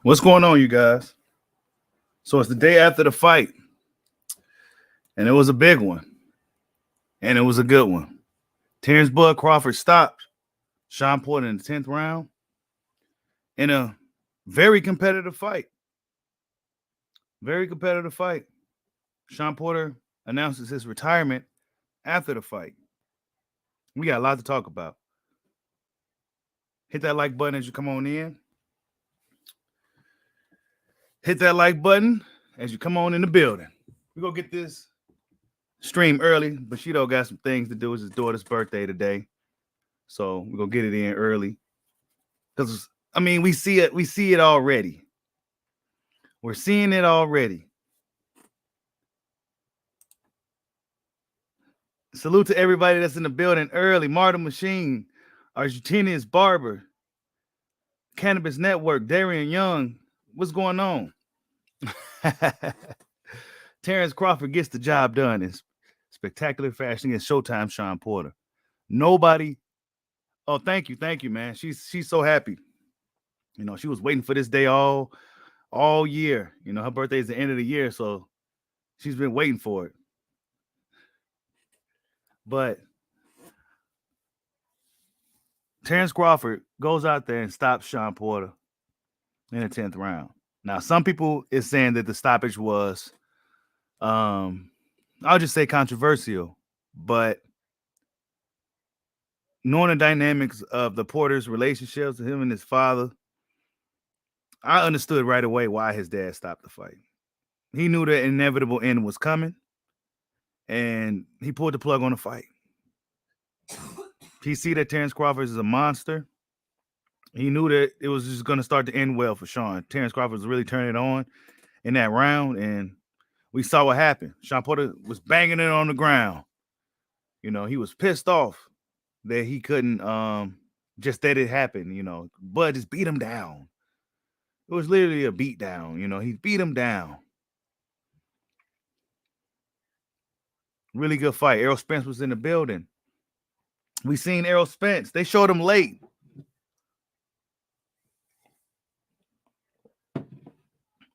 What's going on, you guys? So it's the day after the fight, and it was a big one, and it was a good one. Terence Crawford stopped Shawn Porter in the 10th round in a very competitive fight. Very competitive fight. Shawn Porter announces his retirement after the fight. We got a lot to talk about. Hit that like button as you come on in. Hit that like button as you come on in the building. We're going to get this stream early. Bushido got some things to do. It's his daughter's birthday today. So we're going to get it in early. Because, I mean, we see it already. We're seeing it already. Salute to everybody that's in the building early. Marta Machine, Argentinian's Barber, Cannabis Network, Darian Young. What's going on? Terence Crawford gets the job done in spectacular fashion against Showtime Shawn Porter. Nobody. Oh, thank you, man. She's so happy. You know, she was waiting for this day all year. You know, her birthday is the end of the year, so she's been waiting for it. But Terence Crawford goes out there and stops Shawn Porter in the 10th round. Now, some people is saying that the stoppage was, I'll just say controversial, but knowing the dynamics of the Porter's relationships with him and his father, I understood right away why his dad stopped the fight. He knew the inevitable end was coming, and he pulled the plug on the fight. He see that Terence Crawford is a monster. He knew that it was just going to start to end well for Shawn. Terence Crawford was really turning it on in that round, and we saw what happened. Shawn Porter was banging it on the ground. You know, he was pissed off that he couldn't just let it happen, you know. Bud just beat him down. It was literally a beat down, you know. He beat him down. Really good fight. Errol Spence was in the building. We seen Errol Spence. They showed him late.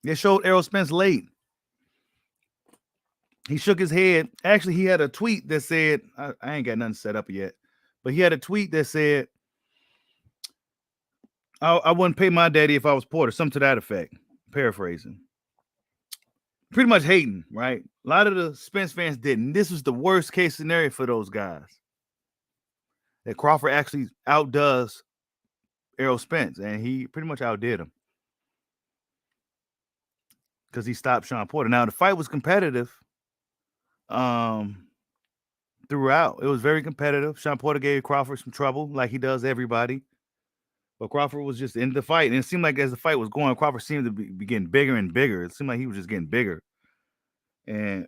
They showed Errol Spence late. He shook his head. Actually, he had a tweet that said, I ain't got nothing set up yet, but he had a tweet that said, I wouldn't pay my daddy if I was Porter, something to that effect, paraphrasing. Pretty much hating, right? A lot of the Spence fans didn't. This was the worst case scenario for those guys. That Crawford actually outdoes Errol Spence, and he pretty much outdid him because he stopped Shawn Porter. Now, the fight was competitive throughout. It was very competitive. Shawn Porter gave Crawford some trouble like he does everybody. But Crawford was just in the fight. And it seemed like as the fight was going, Crawford seemed to be getting bigger and bigger. It seemed like he was just getting bigger. And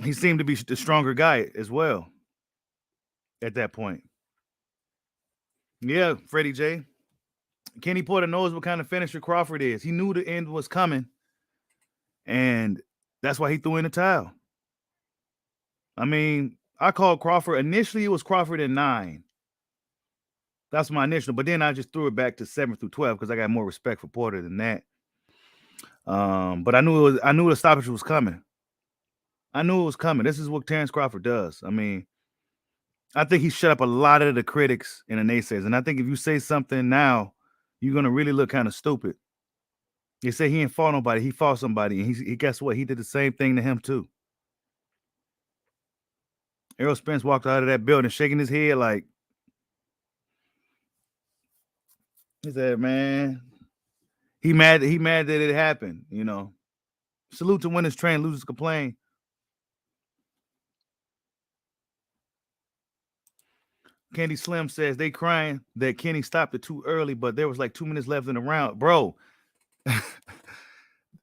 he seemed to be the stronger guy as well at that point. Yeah, Freddie J. Kenny Porter knows what kind of finisher Crawford is. He knew the end was coming. And that's why he threw in the towel. I mean, I called Crawford. Initially, it was Crawford in 9. That's my initial. But then I just threw it back to 7 through 12 because I got more respect for Porter than that. But I knew the stoppage was coming. I knew it was coming. This is what Terence Crawford does. I mean, I think he shut up a lot of the critics and the naysayers. And I think if you say something now, you're going to really look kind of stupid. They say he ain't fought nobody. He fought somebody. And he guess what? He did the same thing to him, too. Errol Spence walked out of that building shaking his head like, he said, man, he mad that it happened, you know. Salute to winners train, losers complain. Candy Slim says they crying that Kenny stopped it too early, but there was like 2 minutes left in the round. Bro,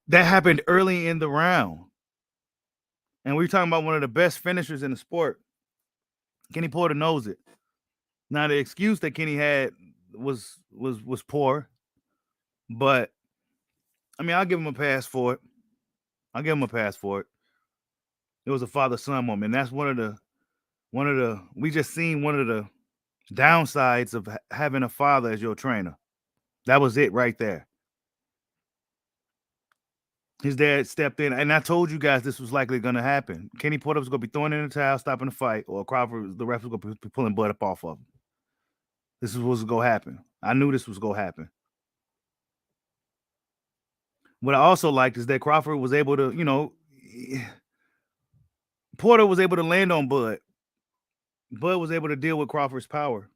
that happened early in the round. And we're talking about one of the best finishers in the sport. Kenny Porter knows it. Now, the excuse that Kenny had was poor, but I mean, I'll give him a pass for it. It was a father-son moment. And that's one of the we just seen one of the downsides of having a father as your trainer. That was it right there. His dad stepped in, and I told you guys this was likely going to happen. Kenny Porter was going to be throwing in the towel, stopping the fight, or Crawford, the ref was going to be pulling Bud up off of him. This is what was going to happen. I knew this was going to happen. What I also liked is that Crawford was able to, Porter was able to land on Bud. Bud was able to deal with Crawford's power.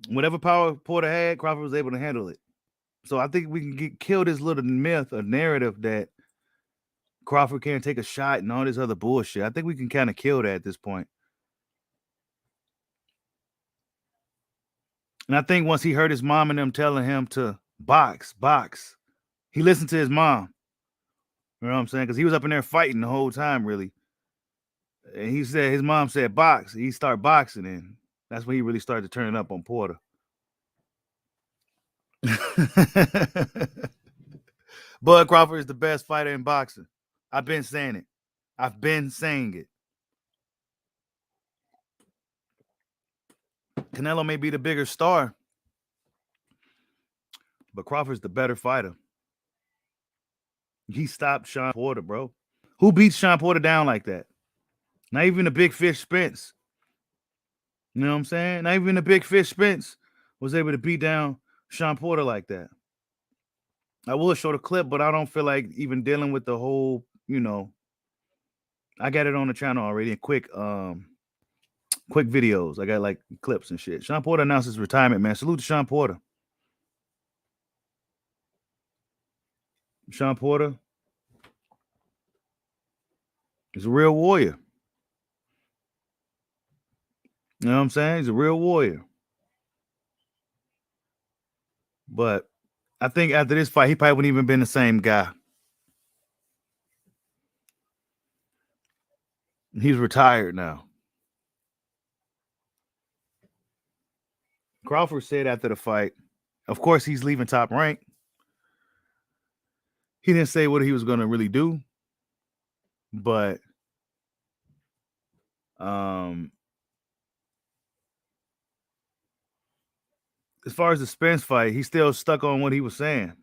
Whatever power Porter had, Crawford was able to handle it. So I think we can kill this little myth or narrative that Crawford can't take a shot and all this other bullshit. I think we can kind of kill that at this point. And I think once he heard his mom and them telling him to box, he listened to his mom. You know what I'm saying? Because he was up in there fighting the whole time, really. And he said, his mom said box. He started boxing, and that's when he really started to turn up on Porter. Bud Crawford is the best fighter in boxing. I've been saying it. Canelo may be the bigger star, but Crawford's the better fighter. He stopped Shawn Porter, bro. Who beats Shawn Porter down like that? Not even the big fish Spence. You know what I'm saying? Not even the big fish Spence was able to beat down Shawn Porter like that. I will show the clip, but I don't feel like even dealing with the whole, I got it on the channel already. Quick videos. I got like clips and shit. Shawn Porter announced his retirement, man. Salute to Shawn Porter. Shawn Porter is a real warrior. You know what I'm saying? He's a real warrior. But I think after this fight, he probably wouldn't even been the same guy. He's retired now. Crawford said after the fight, of course, he's leaving Top Rank. He didn't say what he was going to really do. But as far as the Spence fight, he's still stuck on what he was saying.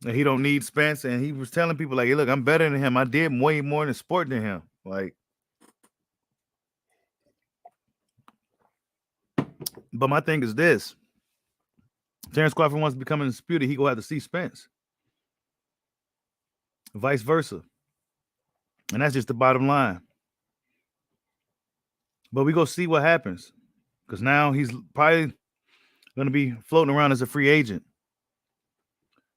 And he don't need Spence. And he was telling people like, hey, look, I'm better than him. I did way more in sport than him. Like, but my thing is this. Terence Crawford wants to become undisputed. He go have to see Spence. Vice versa. And that's just the bottom line. But we go see what happens. Because now he's probably going to be floating around as a free agent.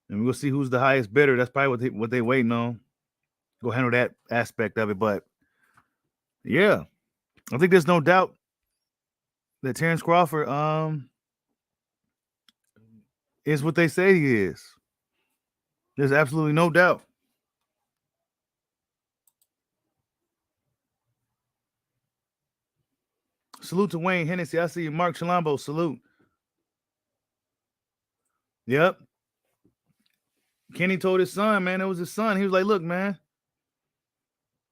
And we'll see who's the highest bidder. That's probably what they waiting on. Go handle that aspect of it. But yeah, I think there's no doubt that Terence Crawford is what they say he is. There's absolutely no doubt. Salute to Wayne Hennessy. I see you, Mark Chilambo. Salute. Yep. Kenny told his son, man, it was his son. He was like, look, man.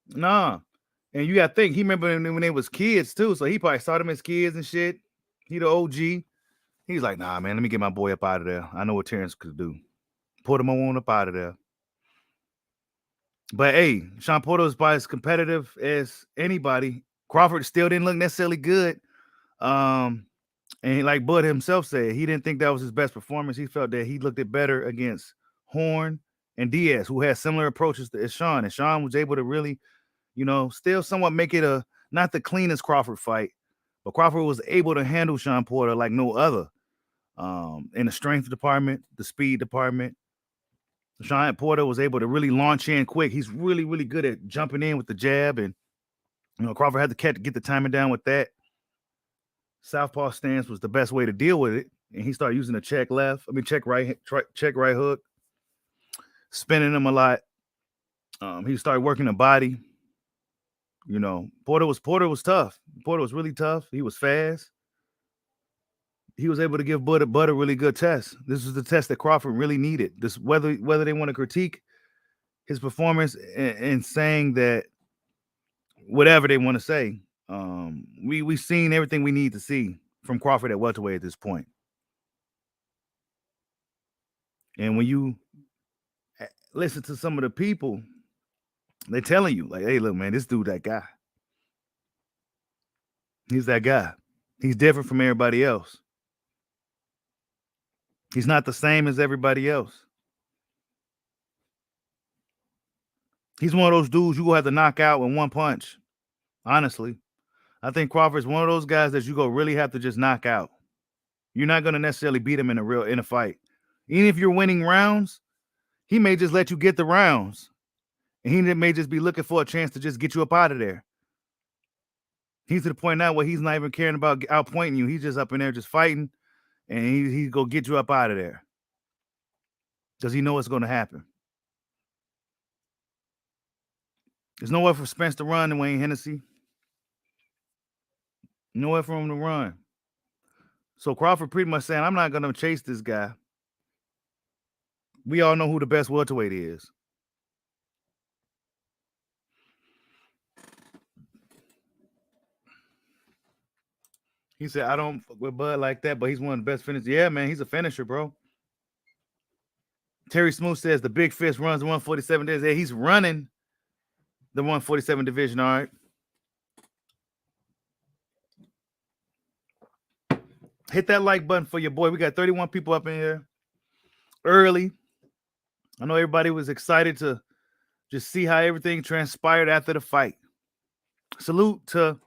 Nah. And you got to think, he remember when they was kids, too. So he probably saw them as kids and shit. He the OG. He's like, nah, man, let me get my boy up out of there. I know what Terence could do. Put him on up out of there. But, hey, Shawn Porter was about as competitive as anybody. Crawford still didn't look necessarily good. And like Bud himself said, he didn't think that was his best performance. He felt that he looked it better against Horn and Diaz, who had similar approaches to Shawn. And Shawn was able to really, still somewhat make it not the cleanest Crawford fight, but Crawford was able to handle Shawn Porter like no other. In the strength department, the speed department, Shawn Porter was able to really launch in quick. He's really, really good at jumping in with the jab, and Crawford had to get the timing down with that. Southpaw stance was the best way to deal with it, and he started using the check right hook, spinning him a lot. He started working the body. Porter was tough. Porter was really tough. He was fast. He was able to give Bud a really good test. This was the test that Crawford really needed. This whether they want to critique his performance and saying that whatever they want to say, we've seen everything we need to see from Crawford at welterweight at this point. And when you listen to some of the people, they're telling you, like, hey, look, man, this dude, that guy. He's that guy. He's different from everybody else. He's not the same as everybody else. He's one of those dudes you go have to knock out with one punch. Honestly, I think Crawford's one of those guys that you go really have to just knock out. You're not going to necessarily beat him in a fight. Even if you're winning rounds, he may just let you get the rounds. And he may just be looking for a chance to just get you up out of there. He's to the point now where he's not even caring about outpointing you. He's just up in there just fighting, and he's going to get you up out of there. Because he knows what's going to happen. There's nowhere for Spence to run and Wayne Hennessy. Nowhere for him to run. So Crawford pretty much saying, I'm not going to chase this guy. We all know who the best welterweight is. He said, I don't fuck with Bud like that, but he's one of the best finishers. Yeah, man, he's a finisher, bro. Terry Smooth says the big fist runs the 147 days. Yeah, he's running the 147 division, all right. Hit that like button for your boy. We got 31 people up in here early. I know everybody was excited to just see how everything transpired after the fight. Salute to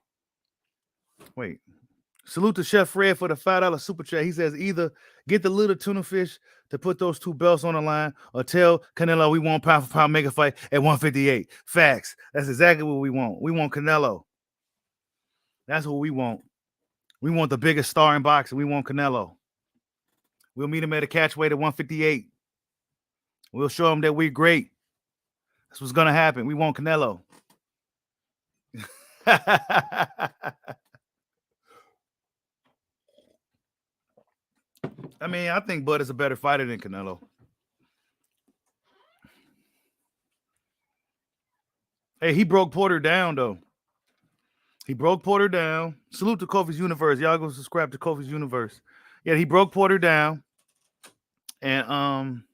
Chef Fred for the $5 super chat. He says either get the little tuna fish to put those two belts on the line or tell Canelo we want pound for pound mega fight at 158. Facts. That's exactly what we want. We want Canelo. That's what we want. We want the biggest star in boxing. We want Canelo. We'll meet him at a catch weight at 158. We'll show him that we're great. That's what's going to happen. We want Canelo. I mean, I think Bud is a better fighter than Canelo. Hey, he broke Porter down, though. He broke Porter down. Salute to Kofi's Universe. Y'all go subscribe to Kofi's Universe. Yeah, he broke Porter down. And I'm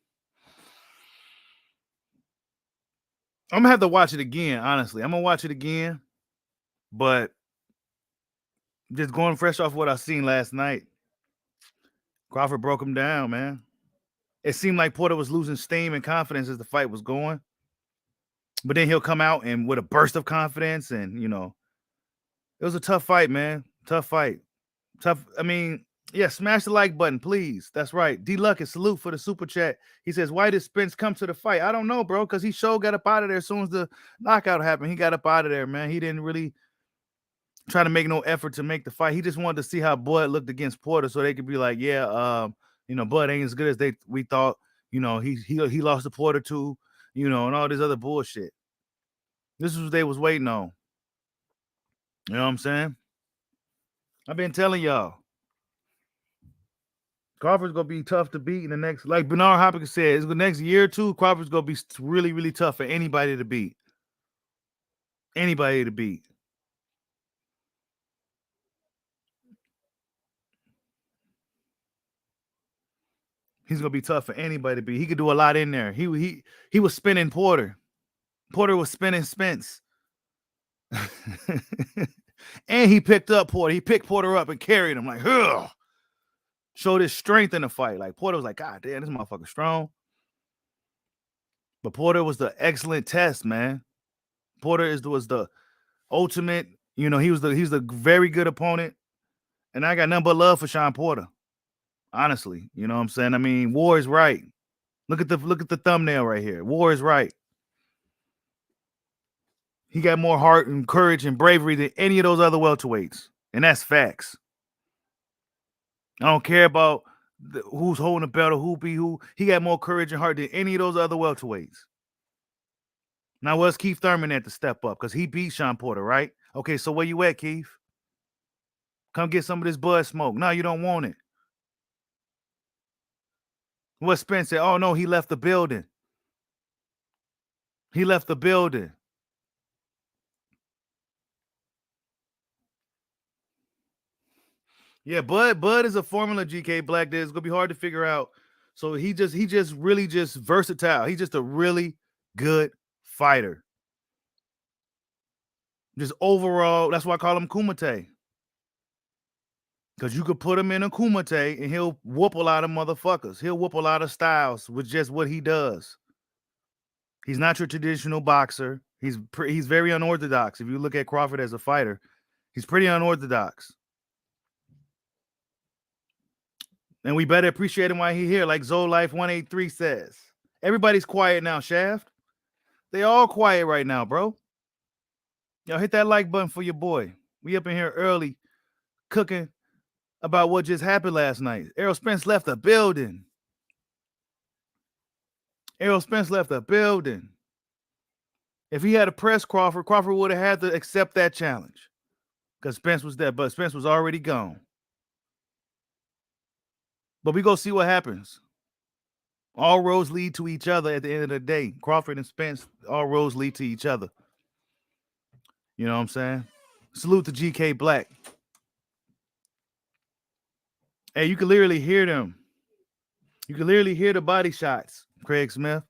going to have to watch it again, honestly. I'm going to watch it again. But just going fresh off what I seen last night, Crawford broke him down, man. It seemed like Porter was losing steam and confidence as the fight was going. But then he'll come out and with a burst of confidence and, you know, it was a tough fight, man. Tough fight. Tough. I mean, yeah, smash the like button, please. That's right. D-Luck, salute for the super chat. He says, why did Spence come to the fight? I don't know, bro, because he got up out of there as soon as the knockout happened. He got up out of there, man. He didn't really try to make no effort to make the fight. He just wanted to see how Bud looked against Porter so they could be like, yeah, you know, Bud ain't as good as we thought. You know, he lost to Porter too, you know, and all this other bullshit. This is what they was waiting on. You know what I'm saying? I've been telling y'all. Crawford's going to be tough to beat in the next, like Bernard Hopkins said, it's the next year or two, Crawford's going to be really, really tough for anybody to beat. Anybody to beat. He's going to be tough for anybody to beat. He could do a lot in there. He was spinning Porter. Porter was spinning Spence. And he picked up Porter. He picked Porter up and carried him like, ugh. Showed his strength in the fight. Like Porter was like, God damn, this motherfucker strong. But Porter was the excellent test, man. Porter was the ultimate, you know, he's the very good opponent. And I got nothing but love for Shawn Porter. Honestly, you know what I'm saying? I mean, war is right. Look at the thumbnail right here. War is right. He got more heart and courage and bravery than any of those other welterweights. And that's facts. I don't care about who's holding the belt or who be who. He got more courage and heart than any of those other welterweights. Now, where's Keith Thurman at to step up? Because he beat Shawn Porter, right? Okay, so where you at, Keith? Come get some of this Bud smoke. No, you don't want it. What Spence said, oh, no, he left the building. He left the building. Yeah, Bud is a formula, GK Black. It's going to be hard to figure out So he just really just versatile. He's just a really good fighter. Just overall, that's why I call him Kumite. Because you could put him in a Kumite and he'll whoop a lot of motherfuckers. He'll whoop a lot of styles with just what he does. He's not your traditional boxer. He's very unorthodox. If you look at Crawford as a fighter, he's pretty unorthodox. And we better appreciate him while he's here, like Zolife 183 says. Everybody's quiet now, Shaft. They all quiet right now, bro. Y'all hit that like button for your boy. We up in here early cooking about what just happened last night. Errol Spence left the building. Errol Spence left the building. If he had a press Crawford would have had to accept that challenge. Because Spence was there, but Spence was already gone. But we go see what happens. All roads lead to each other at the end of the day. Crawford and Spence, all roads lead to each other. You know what I'm saying? Salute to GK Black. Hey, you can literally hear them. You can literally hear the body shots, Craig Smith.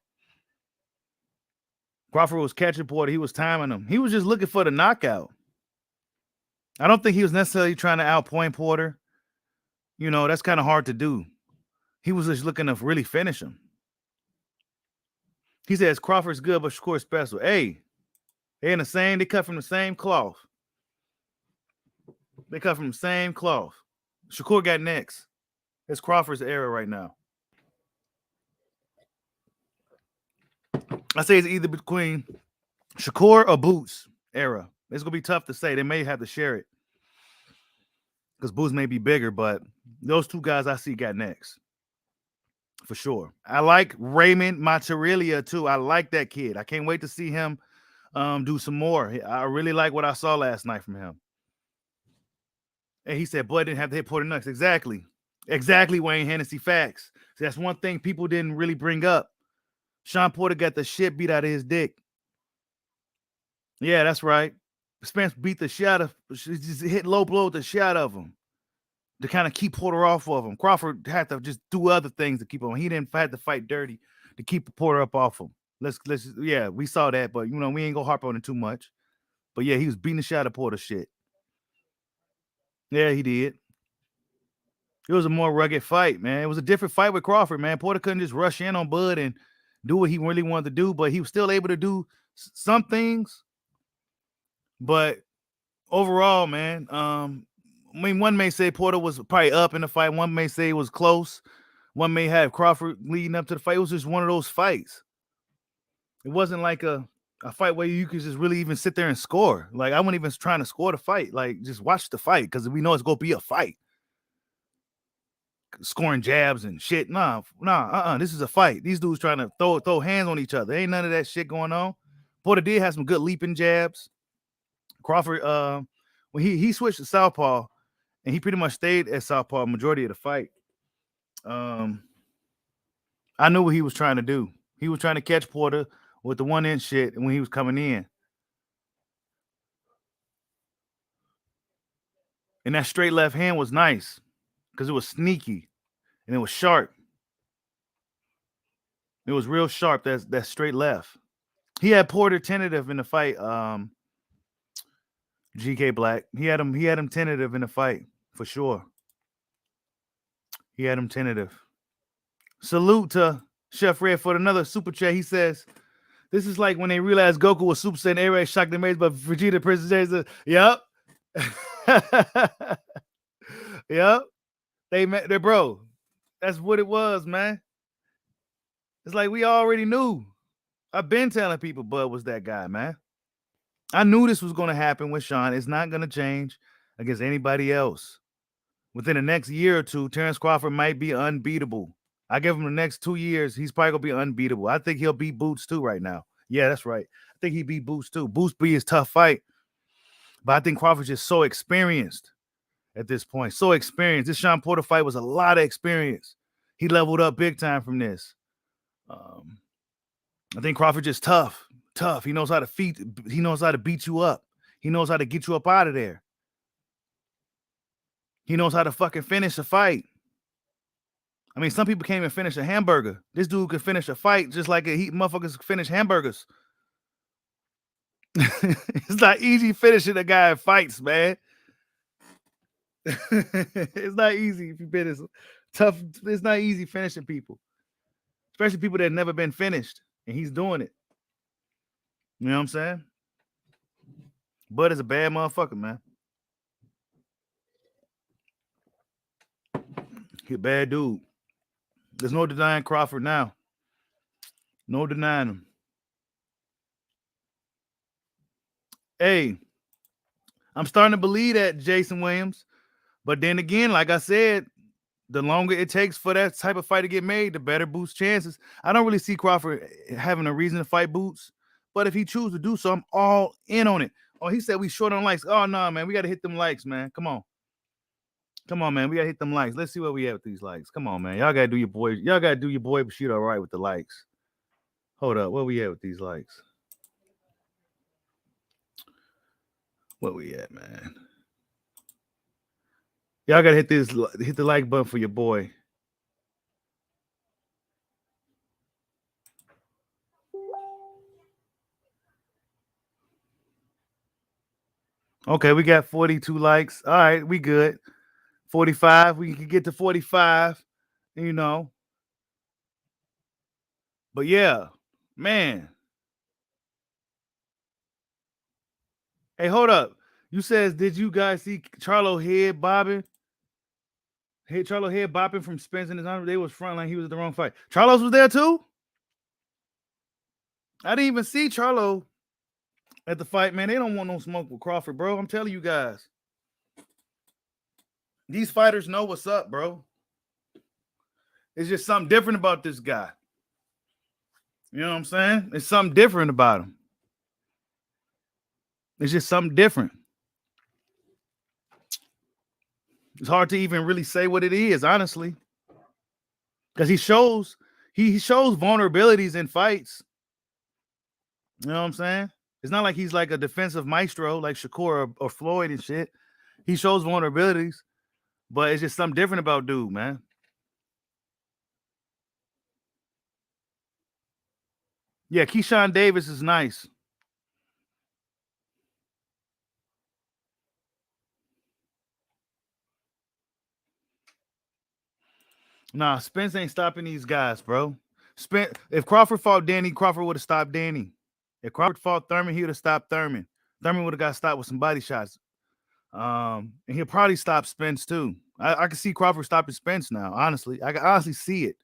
Crawford was catching Porter. He was timing him. He was just looking for the knockout. I don't think he was necessarily trying to outpoint Porter. You know, that's kind of hard to do. He was just looking to really finish him. He says Crawford's good, but Shakur's special. Hey, they cut from the same cloth. They cut from the same cloth. Shakur got next. It's Crawford's era right now. I say it's either between Shakur or Boots era. It's going to be tough to say. They may have to share it. Because Boots may be bigger, but those two guys I see got next. For sure. I like Raymond Macharillia too. I like that kid. I can't wait to see him do some more. I really like what I saw last night from him. And he said, boy, didn't have to hit Porter Nuts. Exactly. Exactly, Wayne Hennessy. Facts. So that's one thing people didn't really bring up. Shawn Porter got the shit beat out of his dick. Yeah, that's right. Spence beat the shit out of, just hit low blow the shit out of him to kind of keep Porter off of him. Crawford had to just do other things to keep him. He didn't have to fight dirty to keep Porter up off him. Yeah, we saw that, but you know, we ain't gonna harp on it too much. But yeah, he was beating the shit out of Porter shit. Yeah, he did. It was a more rugged fight, man. It was a different fight with Crawford, man. Porter couldn't just rush in on Bud and do what he really wanted to do, but he was still able to do some things. But overall, man, I mean, one may say Porter was probably up in the fight. One may say it was close. One may have Crawford leading up to the fight. It was just one of those fights. It wasn't like a fight where you could just really even sit there and score. Like, I wasn't even trying to score the fight. Like, just watch the fight because we know it's going to be a fight. Scoring jabs and shit. This is a fight. These dudes trying to throw hands on each other. Ain't none of that shit going on. Porter did have some good leaping jabs. Crawford, when he switched to southpaw, and he pretty much stayed at southpaw majority of the fight. I knew what he was trying to do. He was trying to catch Porter with the 1-inch shit when he was coming in. And that straight left hand was nice because it was sneaky and it was sharp. It was real sharp, that straight left. He had Porter tentative in the fight, GK Black. He had him tentative in the fight, for sure. He had him tentative. Salute to Chef Red for another super chat. He says, this is like when they realized Goku was Super Saiyan, everybody shocked and amazed, but Vegeta, Princess Jade, yep. Yep. They bro. That's what it was, man. It's like we already knew. I've been telling people Bud was that guy, man. I knew this was going to happen with Shawn. It's not going to change against anybody else. Within the next year or two, Terence Crawford might be unbeatable. I give him the next 2 years, he's probably going to be unbeatable. I think he'll beat Boots too right now. Yeah, that's right. I think he beat Boots too. Boots beat his tough fight. But I think Crawford's just so experienced at this point. So experienced. This Shawn Porter fight was a lot of experience. He leveled up big time from this. I think Crawford just tough. He knows how to he knows how to beat you up. He knows how to get you up out of there. He knows how to fucking finish a fight. I mean, some people can't even finish a hamburger. This dude could finish a fight just like motherfuckers finish hamburgers. It's not easy finishing a guy in fights, man. It's not easy if you've been as tough. It's not easy finishing people, especially people that have never been finished, and he's doing it. You know what I'm saying? Bud is a bad motherfucker, man. He a bad dude. There's no denying Crawford now. No denying him. Hey, I'm starting to believe that Jason Williams, but then again, like I said, the longer it takes for that type of fight to get made, the better Boots' chances. I don't really see Crawford having a reason to fight Boots, but if he chooses to do so, I'm all in on it. Oh, he said we short on likes. Oh no, man, we got to hit them likes, man. Come on, man, we got to hit them likes. Let's see what we have with these likes. Come on, man, y'all got to do your boy. Y'all got to do your boy shoot all right with the likes. Hold up, what we at with these likes? What we at, man? Y'all got to hit the like button for your boy. Okay, we got 42 likes. All right, we good. 45. We can get to 45, you know. But yeah, man. Hey, hold up. You says, did you guys see Charlo head bobbing? Hey, Charlo head bopping from Spence and his honor. They was frontline. He was at the wrong fight. Charlo's was there too? I didn't even see Charlo at the fight, man. They don't want no smoke with Crawford, bro. I'm telling you guys. These fighters know what's up, bro. It's just something different about this guy. You know what I'm saying? It's something different about him. It's just something different. It's hard to even really say what it is, honestly. Because he shows vulnerabilities in fights. You know what I'm saying? It's not like he's like a defensive maestro like Shakur or Floyd and shit. He shows vulnerabilities, but it's just something different about dude, man. Yeah, Keyshawn Davis is nice. Nah, Spence ain't stopping these guys, bro. If Crawford fought Danny, Crawford would have stopped Danny. If Crawford fought Thurman, he would have stopped Thurman. Thurman would have got stopped with some body shots. And he'll probably stop Spence too. I can see Crawford stopping Spence now, honestly. I can honestly see it.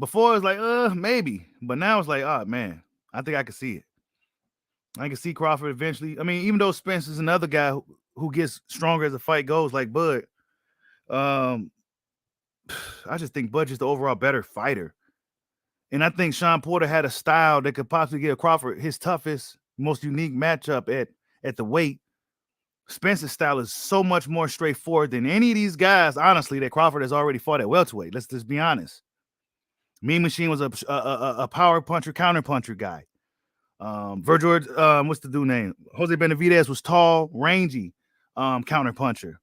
Before it was like, maybe. But now it's like, oh man, I think I can see it. I can see Crawford eventually. I mean, even though Spence is another guy who gets stronger as the fight goes, like Bud. I just think Bud's just the overall better fighter. And I think Shawn Porter had a style that could possibly give Crawford his toughest, most unique matchup at the weight. Spence's style is so much more straightforward than any of these guys, honestly, that Crawford has already fought at welterweight. Let's just be honest. Mean Machine was a power puncher, counter puncher guy. Virgil, what's the dude name? Jose Benavidez was tall, rangy, counter puncher,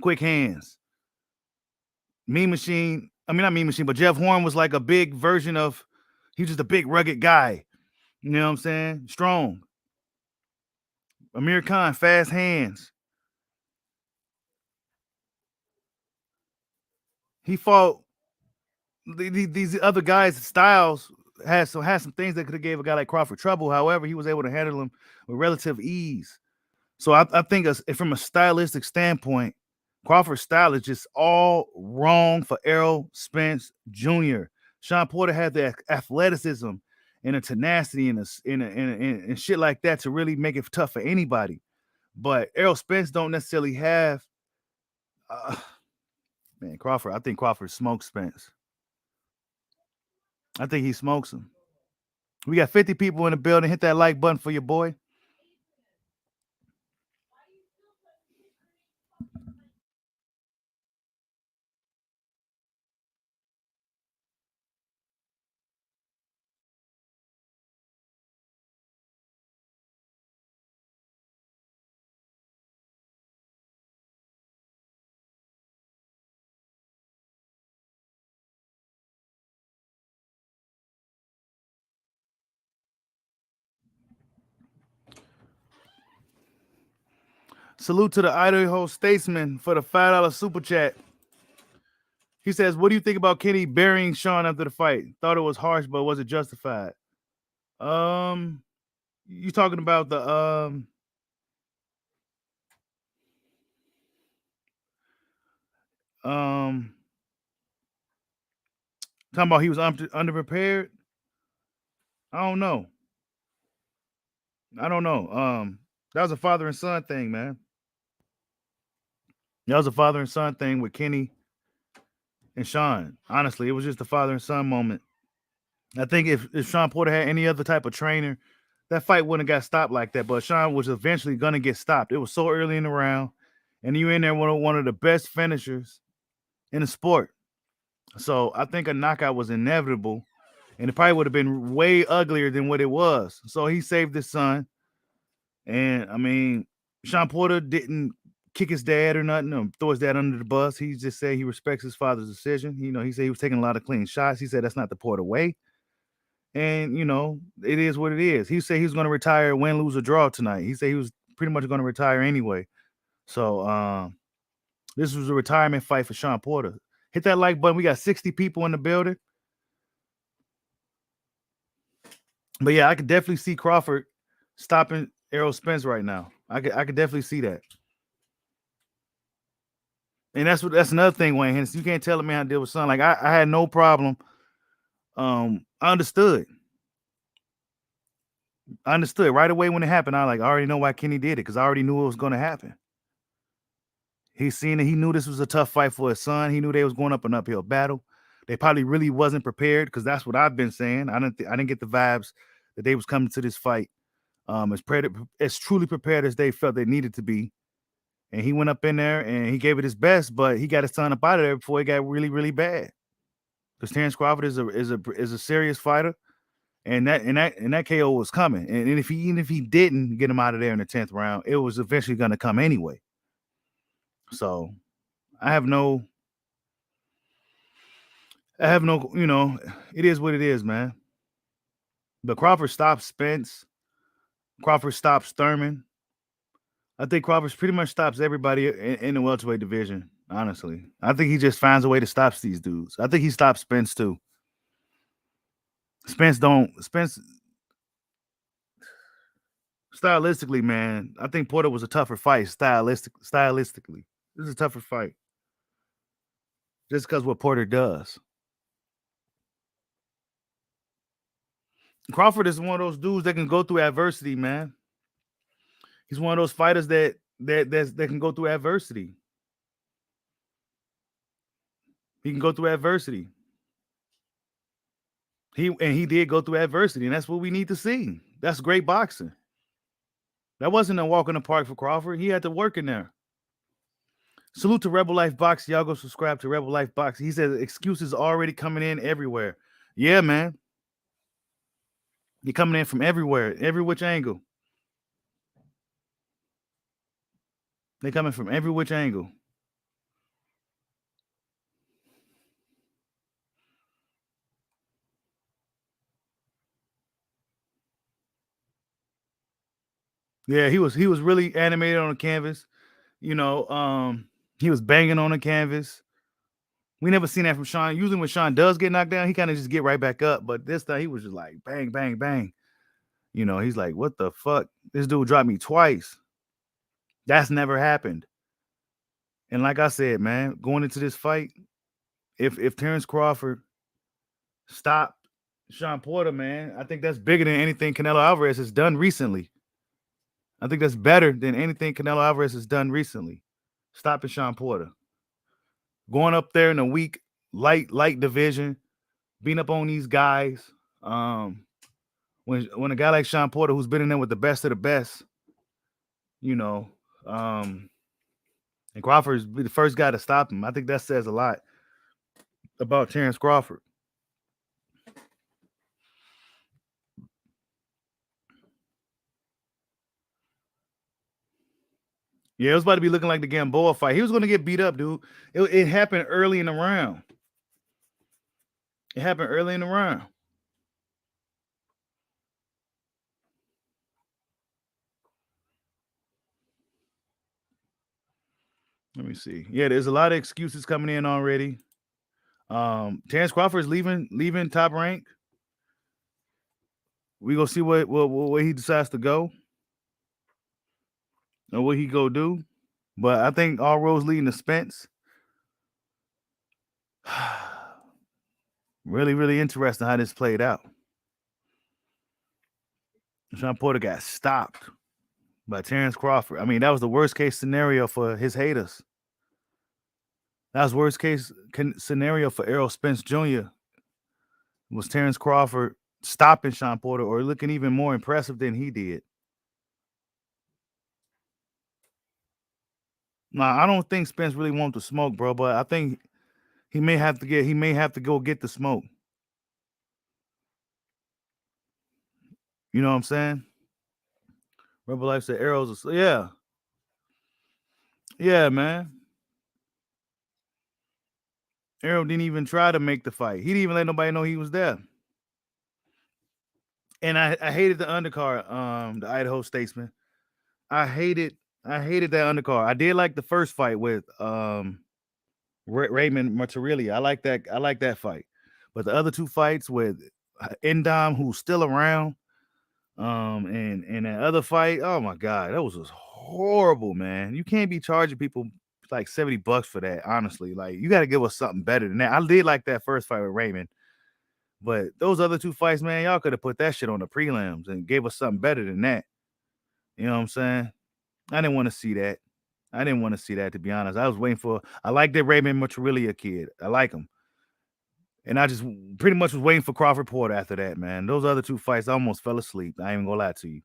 quick hands. Mean Machine, I mean not Mean Machine, but Jeff Horn was like a big version of. He was just a big rugged guy. You know what I'm saying? Strong. Amir Khan, fast hands. He fought these other guys' styles had some things that could have gave a guy like Crawford trouble. However, he was able to handle them with relative ease. So I think from a stylistic standpoint, Crawford's style is just all wrong for Errol Spence Jr. Shawn Porter had the athleticism and the tenacity and shit like that to really make it tough for anybody. But Errol Spence don't necessarily have. Man, Crawford. I think Crawford smokes Spence. I think he smokes him. We got 50 people in the building. Hit that like button for your boy. Salute to the Idaho Statesman for the $5 super chat. He says, "What do you think about Kenny burying Shawn after the fight? Thought it was harsh, but was it justified?" You talking about the talking about he was underprepared? I don't know. That was a father and son thing, man. That was a father and son thing with Kenny and Shawn. Honestly, it was just a father and son moment. I think if Shawn Porter had any other type of trainer, that fight wouldn't have got stopped like that. But Shawn was eventually gonna get stopped. It was so early in the round, and you in there one of the best finishers in the sport. So I think a knockout was inevitable, and it probably would have been way uglier than what it was. So he saved his son, and I mean, Shawn Porter didn't kick his dad or nothing, or throw his dad under the bus. He just said he respects his father's decision. He said he was taking a lot of clean shots. He said that's not the Porter way. And it is what it is. He said he was going to retire, win, lose, or draw tonight. He said he was pretty much going to retire anyway. So this was a retirement fight for Shawn Porter. Hit that like button. We got 60 people in the building. But yeah, I could definitely see Crawford stopping Errol Spence right now. I could definitely see that. And that's another thing, Wayne Henderson. You can't tell a man how to deal with son. Like I had no problem. I understood. Right away when it happened. I already know why Kenny did it, because I already knew it was going to happen. He's seen it. He knew this was a tough fight for his son. He knew they was going up an uphill battle. They probably really wasn't prepared, because that's what I've been saying. I didn't get the vibes that they was coming to this fight as truly prepared as they felt they needed to be. And he went up in there and he gave it his best, but he got his son up out of there before it got really, really bad. Because Terence Crawford is a serious fighter, and that KO was coming. And even if he didn't get him out of there in the 10th round, it was eventually going to come anyway. So I have no, it is what it is, man. But Crawford stops Spence. Crawford stops Thurman. I think Crawford pretty much stops everybody in the welterweight division, honestly. I think he just finds a way to stop these dudes. I think he stops Spence too. Spence, stylistically, man, I think Porter was a tougher fight stylistically. This is a tougher fight. Just because what Porter does. Crawford is one of those dudes that can go through adversity, man. He's one of those fighters that can go through adversity. He can go through adversity. He did go through adversity, and that's what we need to see. That's great boxing. That wasn't a walk in the park for Crawford. He had to work in there. Salute to Rebel Life Box. Y'all go subscribe to Rebel Life Box. He says excuses already coming in everywhere. Yeah, man. You're coming in from everywhere, every which angle. They're coming from every which angle. Yeah, he was really animated on the canvas. He was banging on the canvas. We never seen that from Shawn. Usually when Shawn does get knocked down, he kind of just get right back up. But this time he was just like bang, bang, bang. He's like, what the fuck? This dude dropped me twice. That's never happened. And like I said, man, going into this fight, if Terence Crawford stopped Shawn Porter, man, I think that's bigger than anything Canelo Alvarez has done recently. I think that's better than anything Canelo Alvarez has done recently. Stopping Shawn Porter. Going up there in a weak, light division, beating up on these guys. When a guy like Shawn Porter, who's been in there with the best of the best, and Crawford's be the first guy to stop him. I think that says a lot about Terence Crawford. Yeah, it was about to be looking like the Gamboa fight. He was going to get beat up, dude. It happened early in the round. It happened early in the round. Let me see. Yeah, there's a lot of excuses coming in already. Terence Crawford is leaving Top Rank. We gonna see what he decides to go and what he go do. But I think all roads leading to Spence. Really, really interesting how this played out. Shawn Porter got stopped by Terence Crawford. I mean, that was the worst case scenario for his haters. That was worst case scenario for Errol Spence Jr. was Terence Crawford stopping Shawn Porter or looking even more impressive than he did. Now, I don't think Spence really wants to smoke, bro, but I think he may have to go get the smoke. You know what I'm saying? Rebel Life said arrows. Yeah. Yeah, man. Arrow didn't even try to make the fight. He didn't even let nobody know he was there. And I hated the undercard, the Idaho Statesman. I hated that undercard. I did like the first fight with Raymond Martirelli. I like that fight. But the other two fights with Endom, who's still around, and that other fight, oh my god, that was just horrible, man. You can't be charging people like $70 for that, honestly. Like, you got to give us something better than that. I did like that first fight with Raymond, but those other two fights, man, y'all could have put that shit on the prelims and gave us something better than that. You know what I'm saying? I didn't want to see that. To be honest. I like that Raymond Martirelli kid. I like him. And I just pretty much was waiting for Crawford Porter after that, man. Those other two fights, I almost fell asleep. I ain't even gonna lie to you.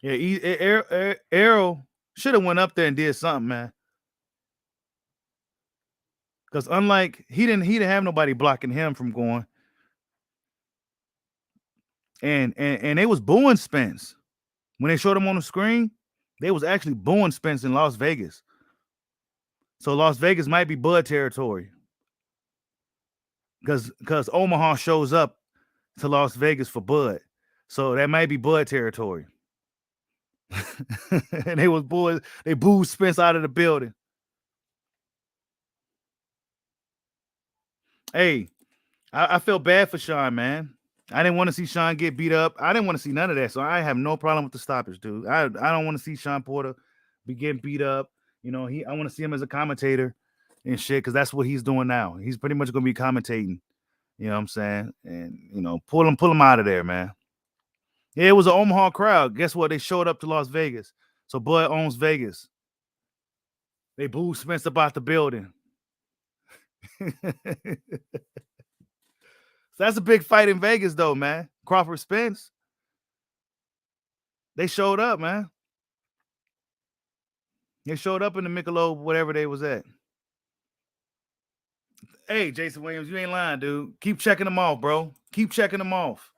Yeah, Errol should have went up there and did something, man. Because unlike he didn't have nobody blocking him from going. And they was booing Spence. When they showed him on the screen, they was actually booing Spence in Las Vegas. So Las Vegas might be Bud territory. Because Omaha shows up to Las Vegas for Bud. So that might be Bud territory. And they booed Spence out of the building. Hey, I feel bad for Shawn, man. I didn't want to see Shawn get beat up. I didn't want to see none of that. So I have no problem with the stoppage, dude. I don't want to see Shawn Porter be getting beat up. You know, I want to see him as a commentator and shit, because that's what he's doing now. He's pretty much gonna be commentating. You know what I'm saying? And pull him out of there, man. Yeah, it was an Omaha crowd. Guess what? They showed up to Las Vegas. So Bud owns Vegas. They booed Spence about the building. So that's a big fight in Vegas, though, man. Crawford Spence. They showed up, man. They showed up in the Michelob, whatever they was at. Hey, Jason Williams, you ain't lying, dude. Keep checking them off, bro. Keep checking them off.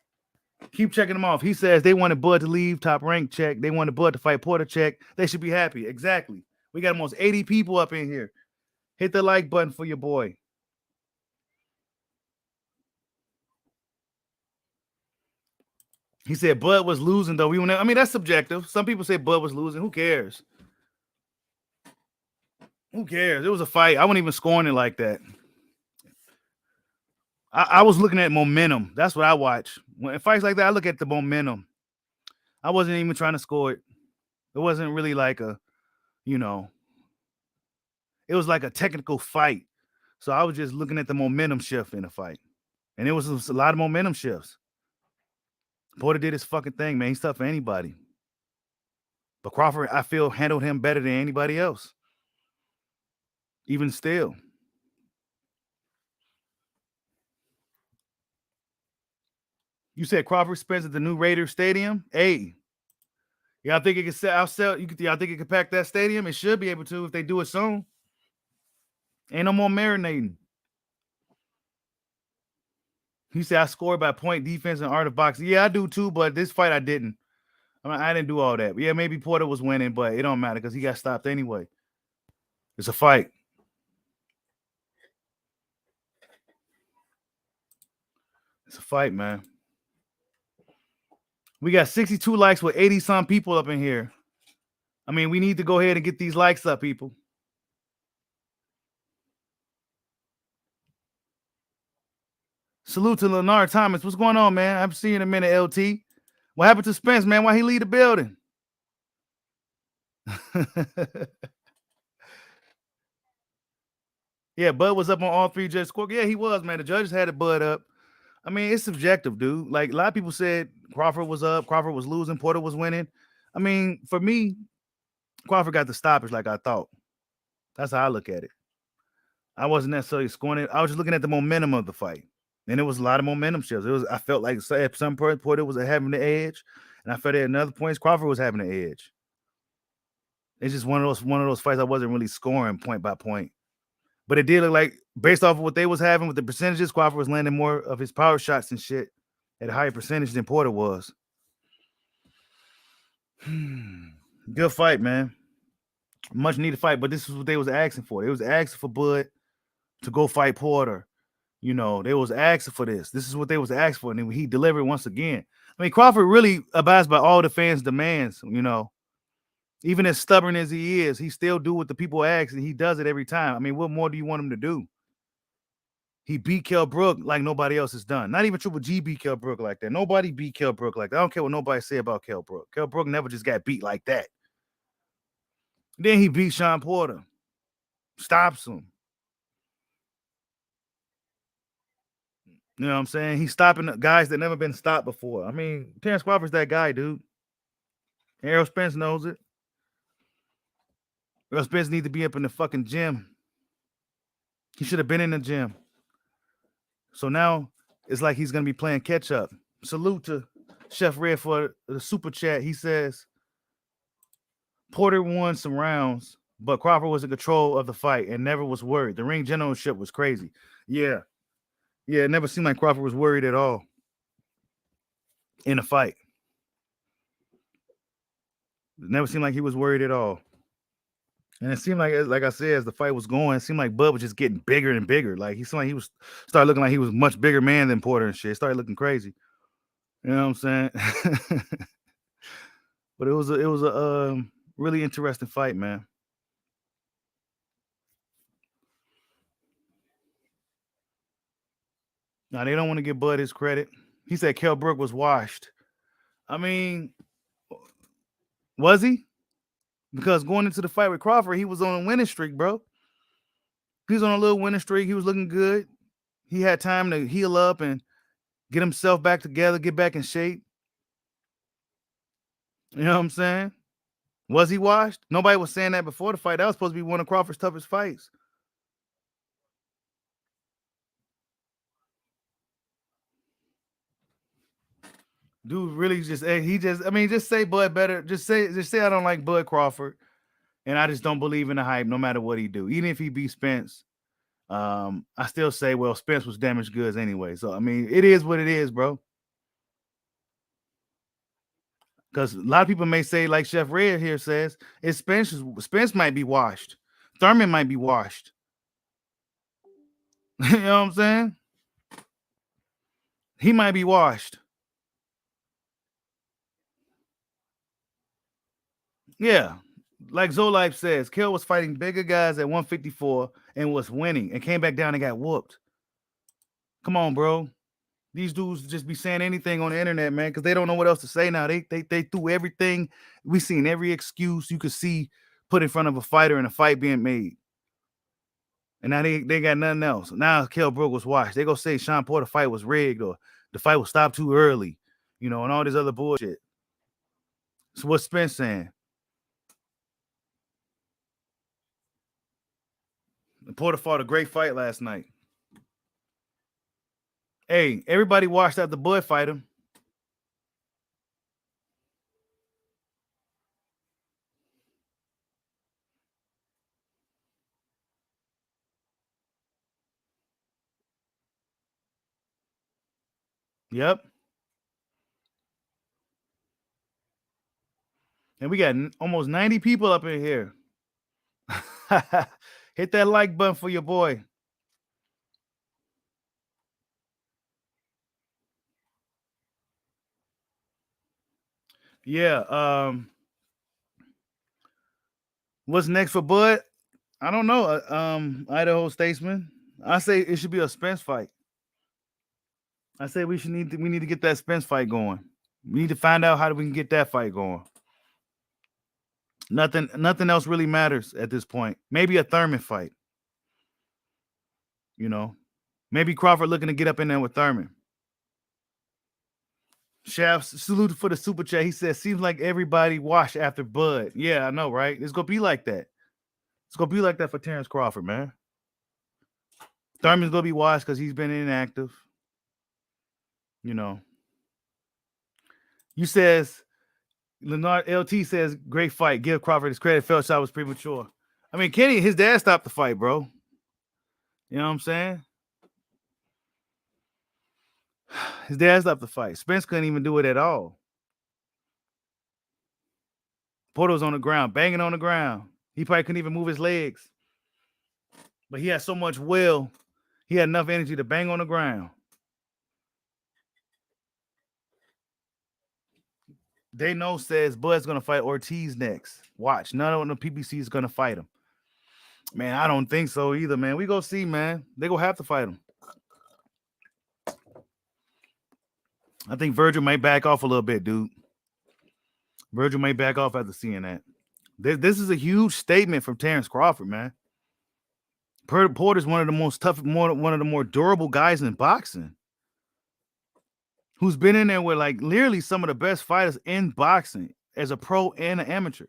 He says they wanted Bud to leave, Top Rank, check. They wanted Bud to fight Porter, check. They should be happy. Exactly. We got almost 80 people up in here. Hit the like button for your boy. He said Bud was losing, though. I mean, that's subjective. Some people say Bud was losing. Who cares? It was a fight. I wasn't even scoring it like that. I was looking at momentum. That's what I watch. When fights like that, I look at the momentum. I wasn't even trying to score it. It wasn't really like it was like a technical fight. So I was just looking at the momentum shift in the fight. And it was a lot of momentum shifts. Porter did his fucking thing, man. He's tough for anybody. But Crawford, I feel, handled him better than anybody else. Even still. You said Crawford Spence at the new Raiders Stadium? Hey. Y'all think it can y'all think it can pack that stadium? It should be able to if they do it soon. Ain't no more marinating. He said I scored by point defense and art of boxing. Yeah, I do too, but this fight I didn't. I didn't do all that. Yeah, maybe Porter was winning, but it don't matter because he got stopped anyway. It's a fight. It's a fight, man. We got 62 likes with 80-some people up in here. I mean, we need to go ahead and get these likes up, people. Salute to Leonard Thomas. What's going on, man? I haven't seen you in a minute, LT. What happened to Spence, man? Why he leave the building? Yeah, Bud was up on all three judges' score. Yeah, he was, man. The judges had it Bud up. I mean, it's subjective, dude. Like, a lot of people said Crawford was up, Crawford was losing, Porter was winning. I mean, for me, Crawford got the stoppage like I thought. That's how I look at it. I wasn't necessarily scoring it. I was just looking at the momentum of the fight. And it was a lot of momentum shifts. I felt like at some point Porter was having the edge, and I felt at another point Crawford was having the edge. It's just one of those fights I wasn't really scoring point by point. But it did look like, based off of what they was having with the percentages, Crawford was landing more of his power shots and shit at a higher percentage than Porter was. Good fight, man. Much needed fight, but this is what they was asking for. They was asking for Bud to go fight Porter. You know, they was asking for this. This is what they was asking for, and then he delivered once again. I mean, Crawford really abides by all the fans' demands, you know. Even as stubborn as he is, he still do what the people ask, and he does it every time. I mean, what more do you want him to do? He beat Kell Brook like nobody else has done. Not even Triple G beat Kell Brook like that. Nobody beat Kell Brook like that. I don't care what nobody say about Kell Brook. Kell Brook never just got beat like that. Then he beat Shawn Porter. Stops him. You know what I'm saying? He's stopping guys that never been stopped before. I mean, Terence Crawford's that guy, dude. Errol Spence knows it. Errol Spence need to be up in the fucking gym. He should have been in the gym. So now it's like he's going to be playing catch up. Salute to Chef Red for the super chat. He says, Porter won some rounds, but Crawford was in control of the fight and never was worried. The ring generalship was crazy. Yeah. Yeah, it never seemed like Crawford was worried at all in a fight. It never seemed like he was worried at all. And it seemed like I said, as the fight was going, it seemed like Bud was just getting bigger and bigger. Like, he seemed like he was started looking like he was a much bigger man than Porter and shit. It started looking crazy. You know what I'm saying? But it was a really interesting fight, man. Now, they don't want to give Bud his credit. He said Kell Brook was washed. I mean, was he? Because going into the fight with Crawford, he was on a winning streak, bro. He was on a little winning streak. He was looking good. He had time to heal up and get himself back together, get back in shape. You know what I'm saying? Was he washed? Nobody was saying that before the fight. That was supposed to be one of Crawford's toughest fights. Dude really just say Bud better. Just say I don't like Bud Crawford, and I just don't believe in the hype no matter what he do. Even if he beat Spence, I still say, well, Spence was damaged goods anyway. So I mean, it is what it is, bro. Because a lot of people may say, like Chef Red here says, it's Spence might be washed. Thurman might be washed. You know what I'm saying? He might be washed. Yeah. Like Zolife says, Kell was fighting bigger guys at 154 and was winning and came back down and got whooped. Come on, bro. These dudes just be saying anything on the internet, man, because they don't know what else to say now. They threw everything. We seen every excuse you could see put in front of a fighter and a fight being made. And now they got nothing else. Now Kell Brook was washed. They go say Shawn Porter fight was rigged or the fight was stopped too early, you know, and all this other bullshit. So what's Spence saying? Porter fought a great fight last night. Hey, everybody watched out the Bud fight him. Yep. And we got almost 90 people up in here. Hit that like button for your boy. Yeah. What's next for Bud? I don't know. Idaho Statesman. I say it should be a Spence fight. I say we need to get that Spence fight going. We need to find out how we can get that fight going. Nothing else really matters at this point. Maybe a Thurman fight. You know, maybe Crawford looking to get up in there with Thurman. Shaft salute for the super chat. He says, "Seems like everybody washed after Bud." Yeah, I know, right? It's gonna be like that. It's gonna be like that for Terence Crawford, man. Thurman's gonna be washed because he's been inactive. You know. You says Leonard LT says, "Great fight. Give Crawford his credit. Felt shot was premature." I mean, Kenny, his dad stopped the fight, bro. You know what I'm saying? His dad stopped the fight. Spence couldn't even do it at all. Porter was on the ground, banging on the ground. He probably couldn't even move his legs. But he had so much will. He had enough energy to bang on the ground. Dano says Bud's going to fight Ortiz next. Watch. None of the PBC is going to fight him. Man, I don't think so either, man. We go see, man. They going to have to fight him. I think Virgil might back off a little bit, dude. Virgil may back off after seeing that. This is a huge statement from Terence Crawford, man. Porter's one of the most tough, one of the more durable guys in boxing. Who's been in there with like literally some of the best fighters in boxing as a pro and an amateur.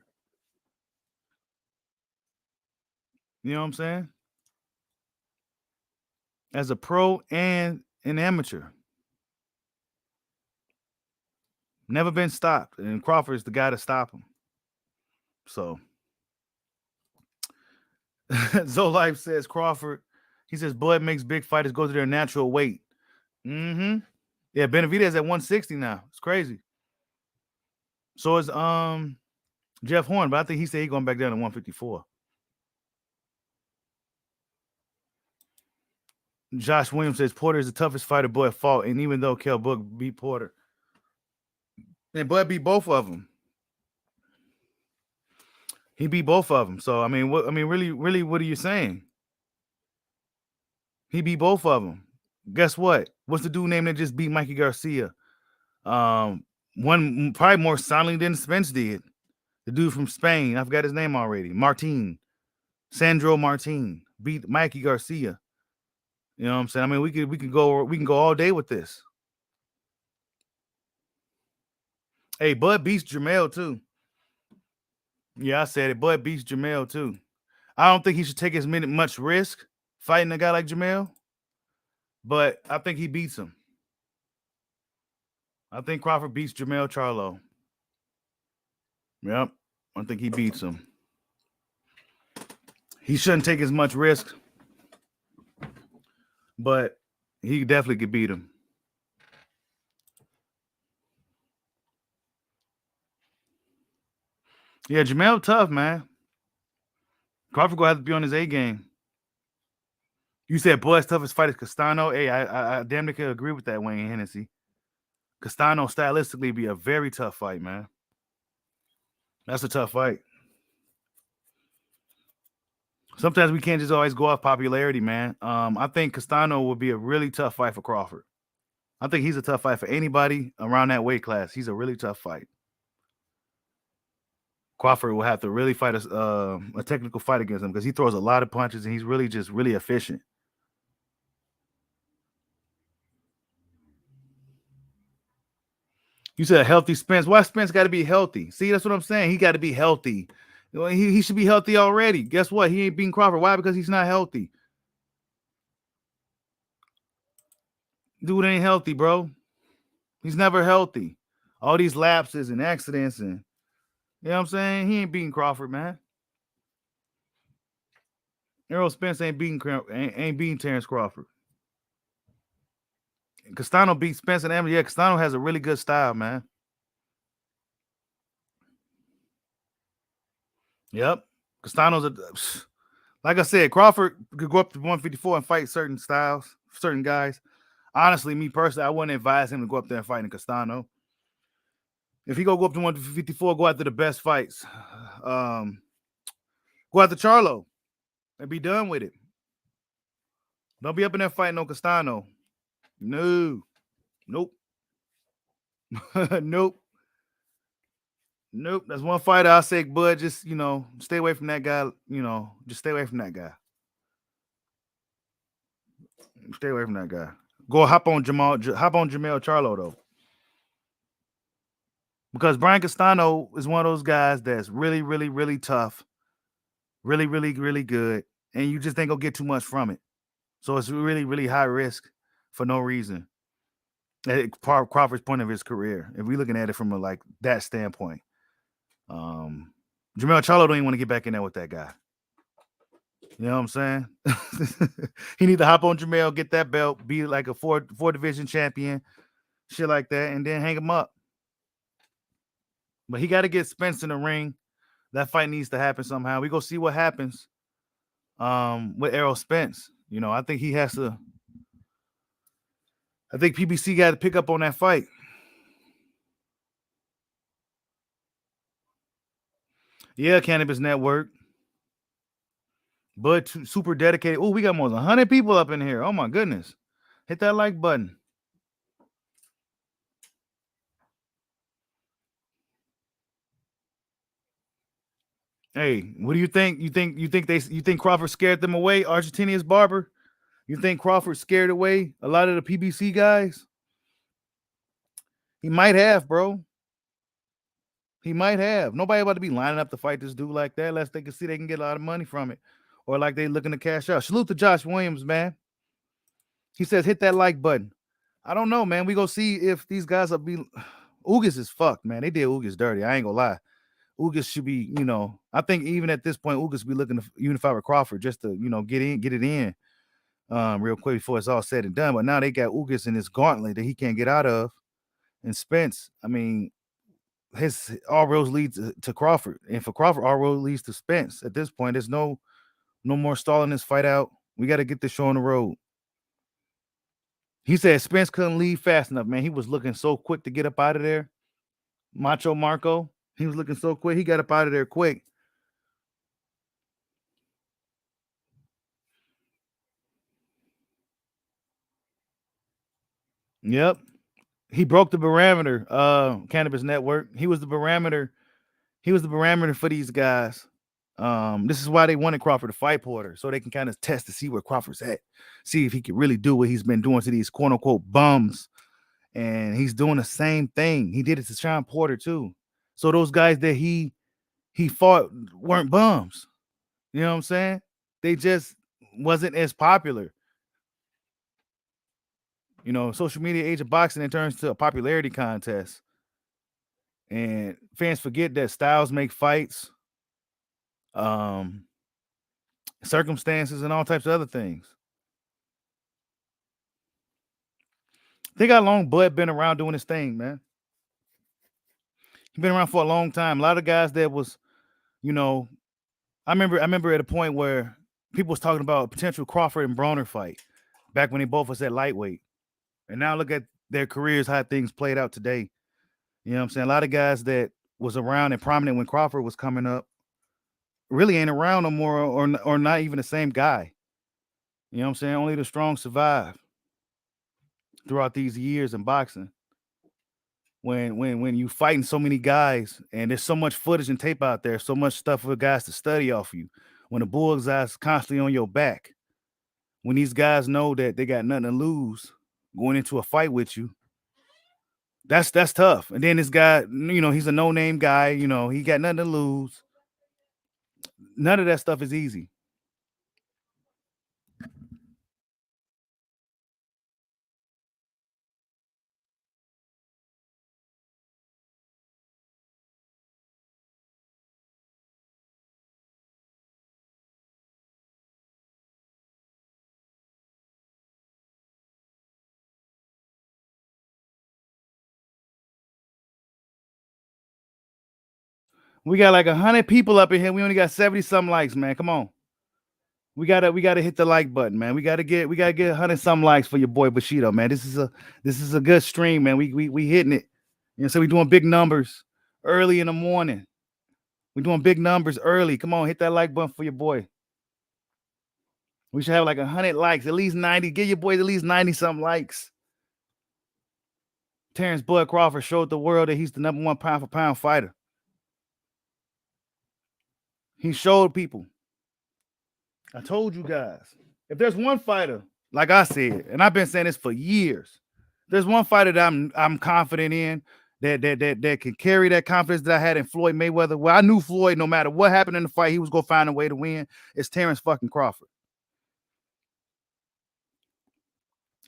You know what I'm saying? As a pro and an amateur. Never been stopped. And Crawford's the guy to stop him. So Zolife says Crawford, he says Bud makes big fighters go to their natural weight. Mm-hmm. Yeah, Benavidez at 160 now. It's crazy. So is Jeff Horn, but I think he said he's going back down to 154. Josh Williams says Porter is the toughest fighter Bud fought, and even though Kell Brook beat Porter, and Bud beat both of them. He beat both of them. So I mean, really, what are you saying? He beat both of them. Guess what? What's the dude name that just beat Mikey Garcia? One probably more silently than Spence did. The dude from Spain, I forgot his name already. Sandro Martin beat Mikey Garcia. You know what I'm saying? I mean, we can go all day with this. Hey, Bud beats Jamel too. Yeah, I said it. Bud beats Jamel too. I don't think he should take as much risk fighting a guy like Jamel, but I think he beats him. I think Crawford beats Jamel Charlo. Yep, I think he beats him. He shouldn't take as much risk, but he definitely could beat him. Yeah, Jamel tough, man. Crawford gonna have to be on his A game. You said Bud's toughest fight is Castano. Hey, I damn near could agree with that, Wayne Hennessy. Castano stylistically be a very tough fight, man. That's a tough fight. Sometimes we can't just always go off popularity, man. I think Castano will be a really tough fight for Crawford. I think he's a tough fight for anybody around that weight class. He's a really tough fight. Crawford will have to really fight a technical fight against him because he throws a lot of punches and he's really just really efficient. You said a healthy Spence. Why Spence got to be healthy? See, that's what I'm saying. He got to be healthy. He should be healthy already. Guess what? He ain't beating Crawford. Why? Because he's not healthy. Dude ain't healthy, bro. He's never healthy. All these lapses and accidents and you know what I'm saying? He ain't beating Crawford, man. Errol Spence ain't beating Terence Crawford. Castano beat Spence and Emily. Yeah, Castano has a really good style, man. Yep. Castano's like I said, Crawford could go up to 154 and fight certain styles, certain guys. Honestly, me personally, I wouldn't advise him to go up there and fight in Castano. If he go up to 154, go after the best fights. Go after Charlo and be done with it. Don't be up in there fighting no Castano. No. Nope. Nope. Nope. That's one fighter I say, bud, just, stay away from that guy. Just stay away from that guy. Stay away from that guy. Go hop on Jamel Charlo, though. Because Brian Castano is one of those guys that's really, really, really tough. Really, really, really good. And you just ain't gonna get too much from it. So it's really, really high risk for no reason. At Crawford's point of his career, if we're looking at it from that standpoint. Jamel Charlo don't even want to get back in there with that guy. You know what I'm saying? He need to hop on Jamel, get that belt, be like a four division champion, shit like that, and then hang him up. But he got to get Spence in the ring. That fight needs to happen somehow. We go see what happens with Errol Spence. I think he has to. I think PBC got to pick up on that fight. Yeah, Cannabis Network. But super dedicated. Oh, we got more than 100 people up in here. Oh, my goodness. Hit that like button. Hey, what do you think? You think Crawford scared them away? Argentinian's barber? You think Crawford scared away a lot of the PBC guys? He might have, bro. He might have. Nobody about to be lining up to fight this dude like that unless they can see they can get a lot of money from it. Or like they looking to cash out. Salute to Josh Williams, man. He says, hit that like button. I don't know, man. We go see if these guys will be... Ugas is fucked, man. They did Ugas dirty. I ain't gonna lie. Ugas should be, I think even at this point, Ugas be looking to unify with Crawford just to, get it in real quick before it's all said and done. But now they got Ugas in this gauntlet that he can't get out of. And Spence, I mean, his all roads lead to Crawford. And for Crawford, all road leads to Spence. At this point, there's no more stalling this fight out. We got to get this show on the road. He said Spence couldn't leave fast enough, man. He was looking so quick to get up out of there. Macho Marco, he was looking so quick. He got up out of there quick. Yep. He broke the parameter, Cannabis Network. He was the parameter. He was the parameter for these guys. This is why they wanted Crawford to fight Porter, so they can kind of test to see where Crawford's at, see if he can really do what he's been doing to these quote unquote bums. And he's doing the same thing. He did it to Shawn Porter too. So those guys that he fought weren't bums. You know what I'm saying? They just wasn't as popular. Social media age of boxing, it turns to a popularity contest. And fans forget that styles make fights, circumstances, and all types of other things. Think how long Bud been around doing his thing, man. He's been around for a long time. A lot of guys that was, I remember at a point where people was talking about a potential Crawford and Broner fight back when they both was at lightweight. And now look at their careers, how things played out today. You know what I'm saying? A lot of guys that was around and prominent when Crawford was coming up really ain't around no more or not even the same guy. You know what I'm saying? Only the strong survive throughout these years in boxing. When you fighting so many guys and there's so much footage and tape out there, so much stuff for guys to study off you, when the bullseye's constantly on your back, when these guys know that they got nothing to lose going into a fight with you, that's tough. And then this guy, he's a no-name guy, he got nothing to lose. None of that stuff is easy. We got like 100 people up in here. We only got 70 some likes, man. Come on. We gotta hit the like button, man. We gotta get 100 some likes for your boy Bushido, man. This is a good stream, man. We hitting it. You know, so we doing big numbers early in the morning. We doing big numbers early. Come on, hit that like button for your boy. We should have like 100 likes, at least 90. Give your boys at least 90 something likes. Terence Bud Crawford showed the world that he's the #1 pound for pound fighter. He showed people. I told you guys, if there's one fighter, like I said, and I've been saying this for years, there's one fighter that I'm confident in that can carry that confidence that I had in Floyd Mayweather. Well, I knew Floyd, no matter what happened in the fight, he was gonna find a way to win. It's Terence fucking Crawford.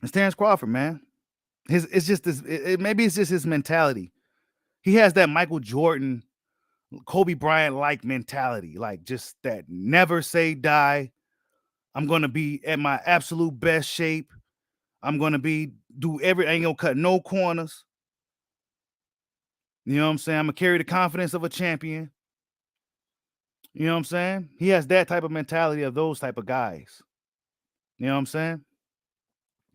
It's Terence Crawford, man. It's just this. Maybe it's just his mentality. He has that Michael Jordan, Kobe Bryant like mentality, like just that never say die. I'm gonna be at my absolute best shape. I'm gonna do every. I ain't gonna cut no corners. You know what I'm saying? I'm gonna carry the confidence of a champion. You know what I'm saying? He has that type of mentality of those type of guys. You know what I'm saying?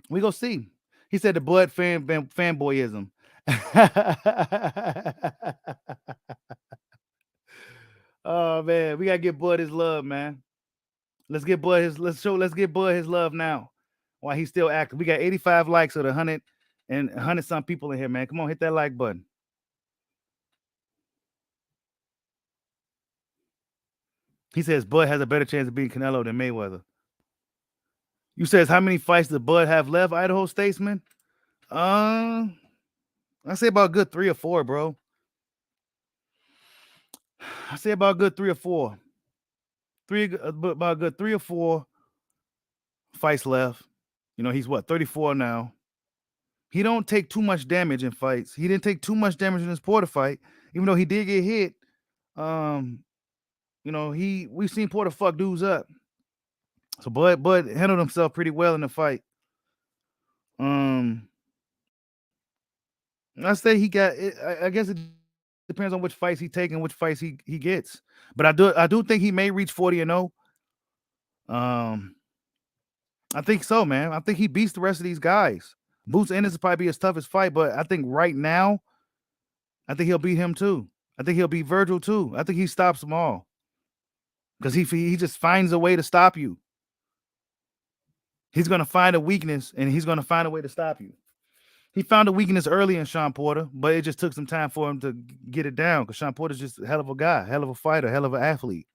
We go see. He said the Bud fanboyism. Oh man, we gotta give Bud his love, man. Let's get Bud his love now. While he's still active. We got 85 likes of the 100 some people in here, man. Come on, hit that like button. He says Bud has a better chance of beating Canelo than Mayweather. You says how many fights does Bud have left, Idaho Statesman? I say about a good 3 or 4, bro. I say about a good 3 or 4. About a good 3 or 4 fights left. You know, he's what, 34 now. He don't take too much damage in fights. He didn't take too much damage in his Porter fight, even though he did get hit. You know, we've seen Porter fuck dudes up. So Bud handled himself pretty well in the fight. I say he got. I guess it depends on which fights he takes and which fights he gets. But I do think he may reach 40-0. I think so, man. I think he beats the rest of these guys. Boots Ennis will probably be his toughest fight, but I think right now, I think he'll beat him too. I think he'll beat Virgil too. I think he stops them all because he just finds a way to stop you. He's gonna find a weakness and he's gonna find a way to stop you. He found a weakness early in Shawn Porter, but it just took some time for him to get it down because Shawn Porter's just a hell of a guy, hell of a fighter, hell of an athlete.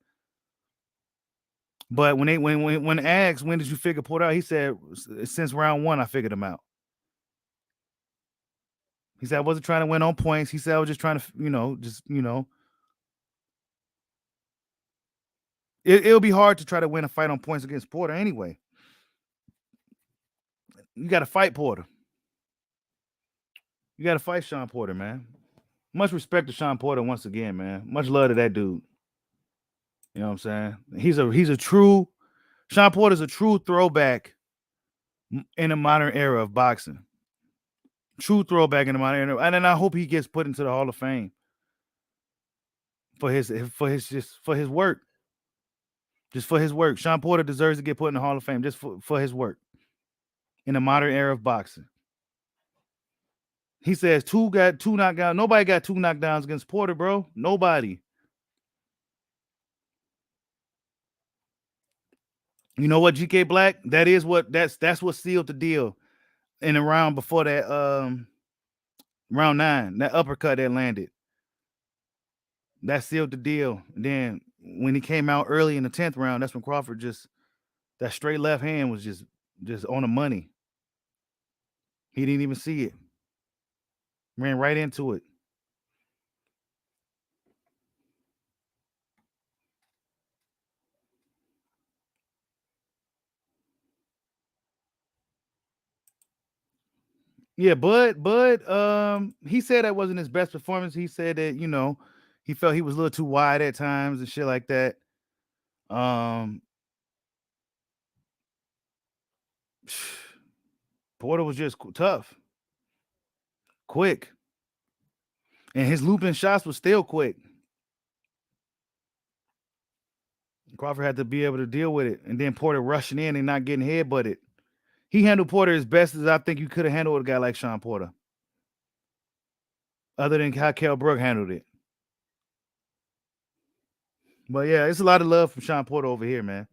But when asked when did you figure Porter out, he said since round 1 I figured him out. He said I wasn't trying to win on points. He said I was just trying to, it'll be hard to try to win a fight on points against Porter anyway. You got to fight Porter. You got to fight Shawn Porter, man. Much respect to Shawn Porter once again, man. Much love to that dude. You know what I'm saying? He's a true Shawn Porter's a true throwback in the modern era of boxing. True throwback in the modern era. And then I hope he gets put into the Hall of Fame for his work. Just for his work. Shawn Porter deserves to get put in the Hall of Fame just for his work in the modern era of boxing. He says 2 got 2 knockdowns. Nobody got 2 knockdowns against Porter, bro. Nobody. You know what, GK Black? That's what sealed the deal in the round before that round 9, that uppercut that landed. That sealed the deal. And then when he came out early in the 10th round, that's when Crawford that straight left hand was just on the money. He didn't even see it. Ran right into it. Yeah, Bud, he said that wasn't his best performance. He said that, he felt he was a little too wide at times and shit like that. Porter was just tough, quick. And his looping shots was still quick. Crawford had to be able to deal with it. And then Porter rushing in and not getting headbutted. He handled Porter as best as I think you could have handled a guy like Shawn Porter. other than how Kell Brook handled it. But yeah, it's a lot of love from Shawn Porter over here, man.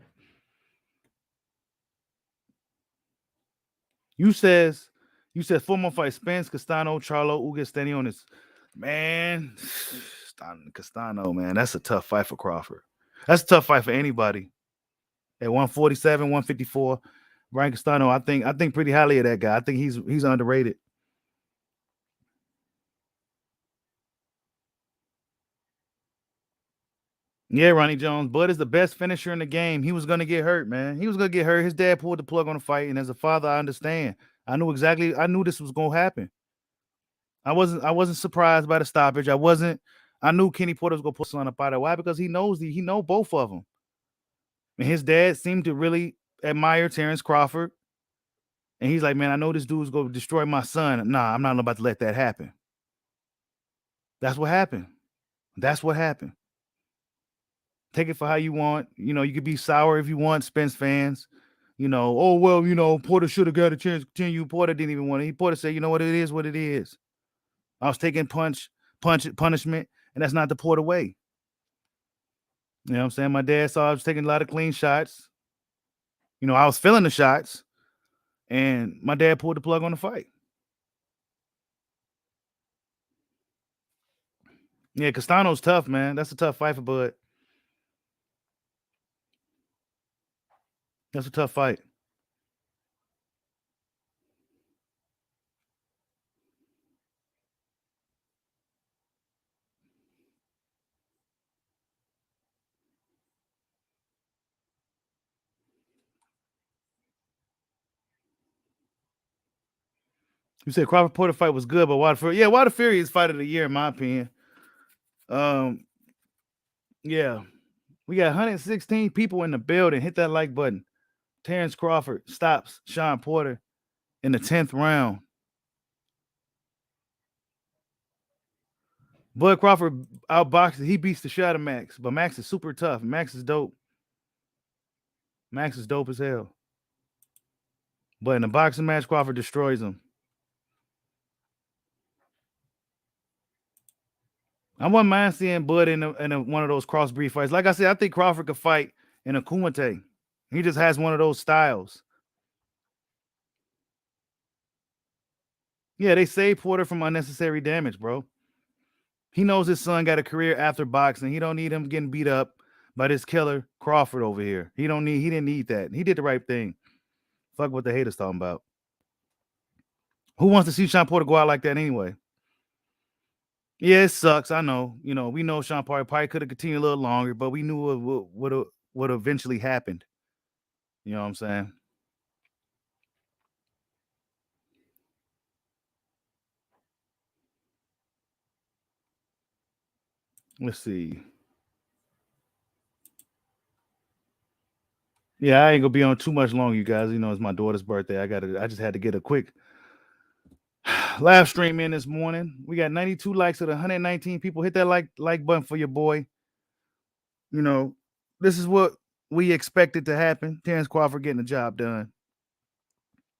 You said 4 more fights: Spence, Castano, Charlo, Ugasteni on his man. Castano, man, that's a tough fight for Crawford. That's a tough fight for anybody. At 147, 154, Brian Castano, I think pretty highly of that guy. I think he's underrated. Yeah, Ronnie Jones. Bud is the best finisher in the game. He was gonna get hurt, man. He was gonna get hurt. His dad pulled the plug on the fight, and as a father, I understand. I knew this was gonna happen. I wasn't surprised by the stoppage. I knew Kenny Porter was gonna pull something up out of it. Why? Because he know both of them. And his dad seemed to really admire Terence Crawford. And he's like, man, I know this dude's gonna destroy my son. Nah, I'm not about to let that happen. That's what happened. Take it for how you want. You could be sour if you want, Spence fans. Oh well, Porter should have got a chance to continue. Porter didn't even want it. Porter said, you know what it is, what it is. I was taking punishment, and that's not the Porter way. You know what I'm saying? My dad saw I was taking a lot of clean shots. I was feeling the shots, and my dad pulled the plug on the fight. Yeah, Castano's tough, man. That's a tough fight for Bud. That's a tough fight. You said Crawford Porter fight was good, but Wilder Fury is fight of the year in my opinion. Yeah, we got 116 people in the building. Hit that like button. Terence Crawford stops Shawn Porter in the 10th round. Bud Crawford outboxed. He beats the shit out of Max, but Max is super tough. Max is dope. Max is dope as hell. But in the boxing match, Crawford destroys him. I wouldn't mind seeing Bud in one of those crossbreed fights. Like I said, I think Crawford could fight in a Kumite. He just has one of those styles. Yeah, they saved Porter from unnecessary damage, bro. He knows his son got a career after boxing. He don't need him getting beat up by this killer Crawford over here. He didn't need that. He did the right thing. Fuck what the haters talking about. Who wants to see Shawn Porter go out like that anyway? Yeah, it sucks. I know. We know Shawn Porter probably could have continued a little longer, but we knew what eventually happened. You know what I'm saying? Let's see. Yeah, I ain't gonna be on too much longer, you guys. It's my daughter's birthday. I just had to get a quick live stream in this morning. We got 92 likes at 119 people. Hit that like button for your boy. This is what we expected to happen. Terence Crawford getting the job done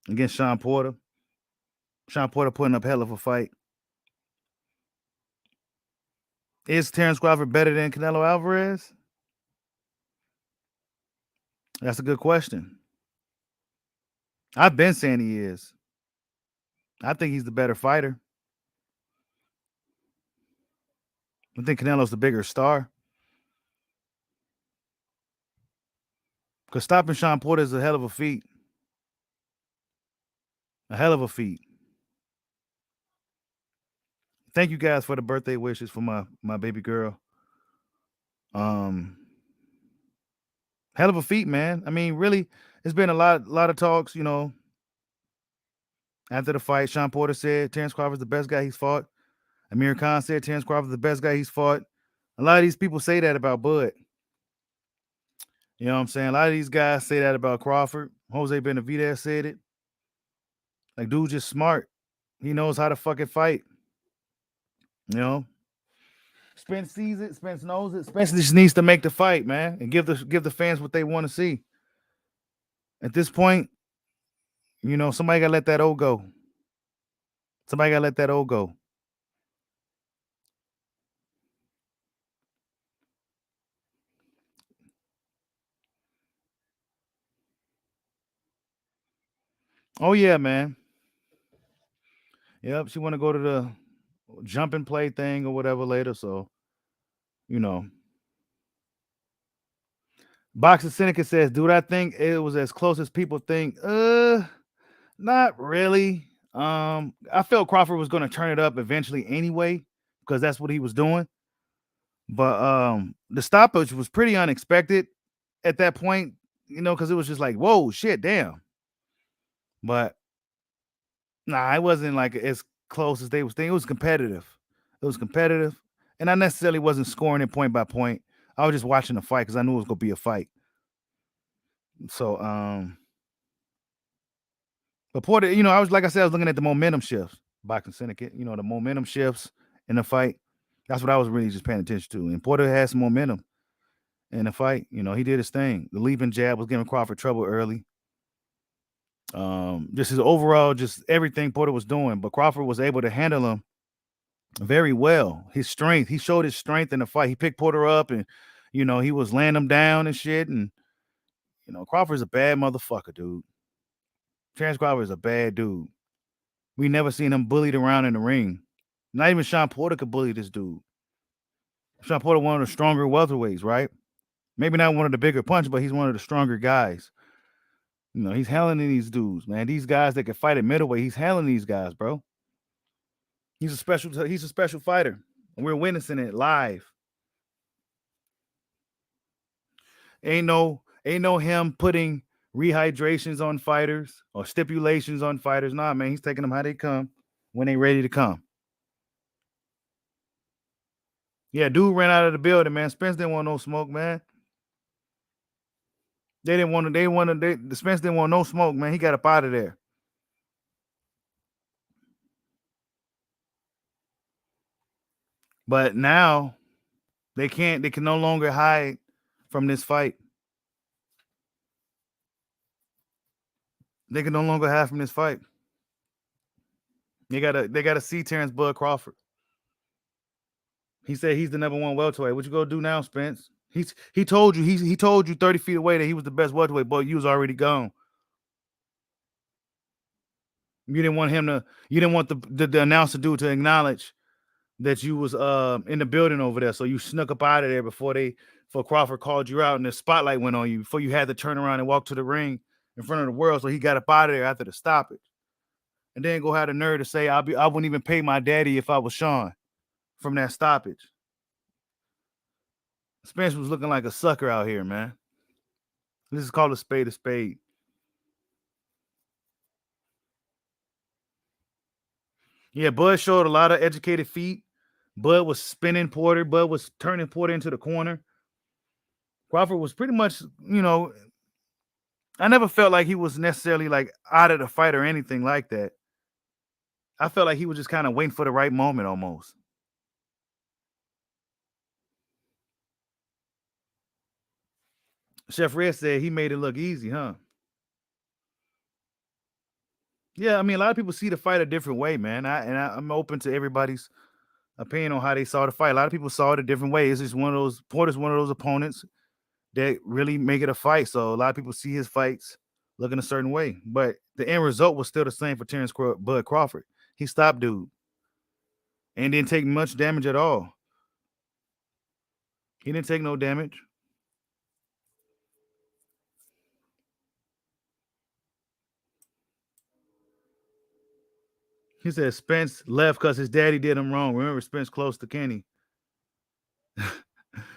against Shawn Porter. Shawn Porter putting up hell of a fight. Is Terence Crawford better than Canelo Alvarez? That's a good question. I've been saying he is. I think he's the better fighter. I think Canelo's the bigger star. Because stopping Shawn Porter is a hell of a feat. A hell of a feat. Thank you guys for the birthday wishes for my baby girl. Hell of a feat, man. I mean, really, it's been a lot of talks, After the fight, Shawn Porter said Terence Crawford's the best guy he's fought. Amir Khan said Terence Crawford's the best guy he's fought. A lot of these people say that about Bud. You know what I'm saying? A lot of these guys say that about Crawford. Jose Benavidez said it. Like, dude's just smart. He knows how to fucking fight. Spence sees it. Spence knows it. Spence just needs to make the fight, man, and give the fans what they want to see. At this point, somebody got to let that old go. Somebody got to let that old go. Oh yeah, man. Yep, she want to go to the jump and play thing or whatever later. So you know, Boxer Seneca says, "Dude, I think it was as close as people think." Not really. I felt Crawford was going to turn it up eventually anyway because that's what he was doing. But the stoppage was pretty unexpected at that point, because it was just like, whoa, shit, damn. But nah, it wasn't like as close as they was thinking. It was competitive. It was competitive, and I necessarily wasn't scoring it point by point. I was just watching the fight because I knew it was gonna be a fight. So but Porter, I was like I said, I was looking at the momentum shifts, boxing syndicate. The momentum shifts in the fight. That's what I was really just paying attention to. And Porter had some momentum in the fight. He did his thing. The leaping jab was giving Crawford trouble early. Just his overall, just everything Porter was doing, but Crawford was able to handle him very well. His strength, he showed his strength in the fight. He picked Porter up, and he was laying him down and shit. And Crawford's a bad motherfucker, dude. Terence Crawford is a bad dude. We never seen him bullied around in the ring. Not even Shawn Porter could bully this dude. Shawn Porter, one of the stronger welterweights, right? Maybe not one of the bigger punch, but he's one of the stronger guys. He's handling these dudes, man. These guys that can fight at middleweight, he's handling these guys, bro. He's a special fighter. And we're witnessing it live. Ain't no him putting rehydrations on fighters or stipulations on fighters. Nah, man, he's taking them how they come when they ready to come. Yeah, dude ran out of the building, man. Spence didn't want no smoke, man. They didn't want to. The Spence didn't want no smoke, man. He got up out of there. But now they can't. They can no longer hide from this fight. They can no longer hide from this fight. They gotta see Terence Bud Crawford. He said he's the number one welterweight. What you gonna do now, Spence? He told you 30 feet away that he was the best welterweight, but you was already gone. You didn't want him to. You didn't want the announcer dude to acknowledge that you was in the building over there. So you snuck up out of there before Crawford called you out and the spotlight went on you. Before you had to turn around and walk to the ring in front of the world. So he got up out of there after the stoppage, and then go have the nerve to say I wouldn't even pay my daddy if I was Shawn from that stoppage. Spence was looking like a sucker out here, man. This is called a spade a spade. Yeah, Bud showed a lot of educated feet. Bud was spinning Porter. Bud was turning Porter into the corner. Crawford was pretty much, I never felt like he was necessarily like out of the fight or anything like that. I felt like he was just kind of waiting for the right moment almost. Chef Red said he made it look easy, huh? Yeah, I mean, a lot of people see the fight a different way, man. I'm open to everybody's opinion on how they saw the fight. A lot of people saw it a different way. It's just Porter's one of those opponents that really make it a fight. So a lot of people see his fights looking a certain way. But the end result was still the same for Terence Bud Crawford. He stopped dude and didn't take much damage at all. He didn't take no damage. He said Spence left because his daddy did him wrong. Remember, Spence close to Kenny.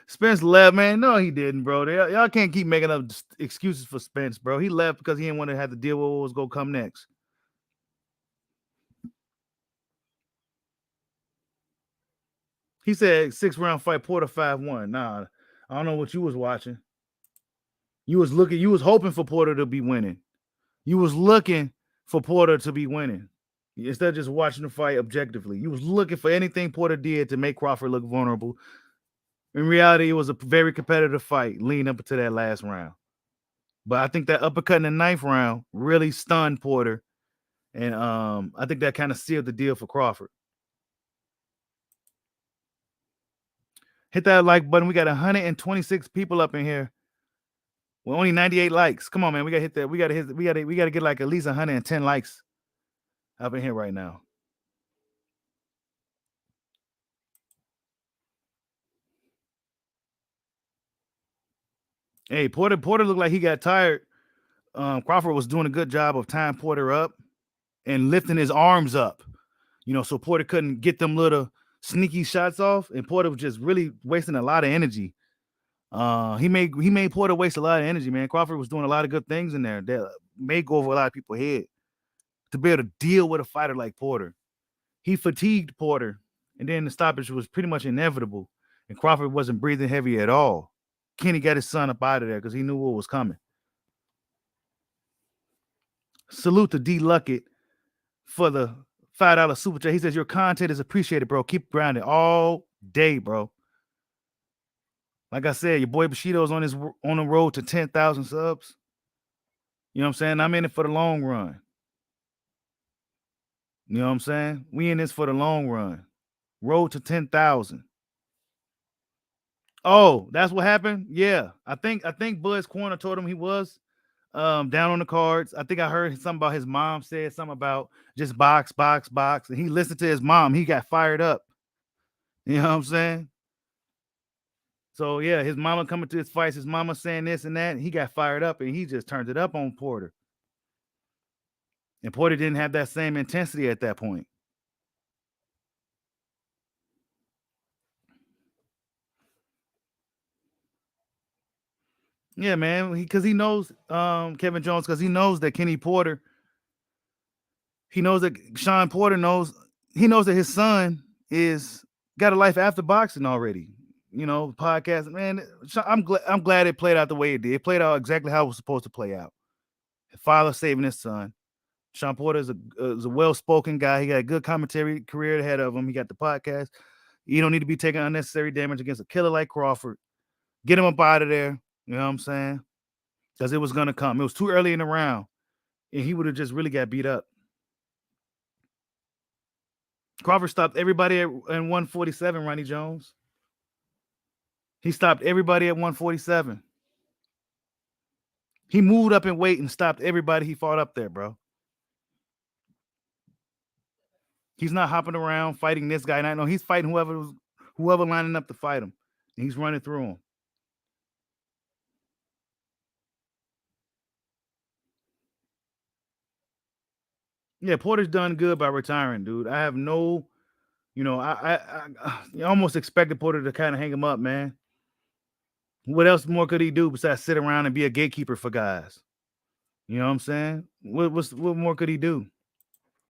Spence left, man. No, he didn't, bro. Y'all can't keep making up excuses for Spence, bro. He left because he didn't want to have to deal with what was going to come next. He said 6-round fight, Porter 5-1. Nah, I don't know what you was watching. You was hoping for Porter to be winning. You was looking for Porter to be winning. Instead of just watching the fight objectively. You was looking for anything Porter did to make Crawford look vulnerable. In reality, it was a very competitive fight leading up to that last round. But I think that uppercut in the 9th round really stunned Porter. And I think that kind of sealed the deal for Crawford. Hit that like button. We got 126 people up in here Well, only 98 likes. Come on, man. We gotta hit that. We gotta get like at least 110 likes up in here right now. Hey, Porter looked like he got tired. Crawford was doing a good job of tying Porter up and lifting his arms up. So Porter couldn't get them little sneaky shots off, and Porter was just really wasting a lot of energy. He made Porter waste a lot of energy, man. Crawford was doing a lot of good things in there that may go over a lot of people's head to be able to deal with a fighter like Porter. He fatigued Porter, and then the stoppage was pretty much inevitable, and Crawford wasn't breathing heavy at all. Kenny got his son up out of there because he knew what was coming. Salute to D. Luckett for the $5 super chat. He says your content is appreciated, bro. Keep grinding all day, bro. Like I said, your boy Bushido's on the road to 10,000 subs. You know what I'm saying? I'm in it for the long run. You know what I'm saying? We in this for the long run. Road to 10,000. Oh, that's what happened? Yeah. I think Bud's corner told him he was down on the cards. I think I heard something about his mom said something about just box. And he listened to his mom. He got fired up. You know what I'm saying? So yeah, his mama coming to his fights, his mama saying this and that, and he got fired up and he just turned it up on Porter. And Porter didn't have that same intensity at that point. Yeah, man, because he knows Kevin Jones, because he knows that Kenny Porter, he knows that Shawn Porter knows, he knows that his son is got a life after boxing already. Podcast, man. I'm glad it played out the way it did. It played out exactly how it was supposed to play out. His father saving his son. Shawn Porter is a well-spoken guy. He got a good commentary career ahead of him. He got the podcast. You don't need to be taking unnecessary damage against a killer like Crawford. Get him up out of there. You know what I'm saying? Because it was going to come. It was too early in the round, and he would have just really got beat up. Crawford stopped everybody at 147, Ronnie Jones. He stopped everybody at 147. He moved up in weight and stopped everybody he fought up there, bro. He's not hopping around fighting this guy. And I know he's fighting whoever lining up to fight him. And he's running through him. Yeah, Porter's done good by retiring, dude. I have no, I almost expected Porter to kind of hang him up, man. What else more could he do besides sit around and be a gatekeeper for guys? You know what I'm saying? What more could he do?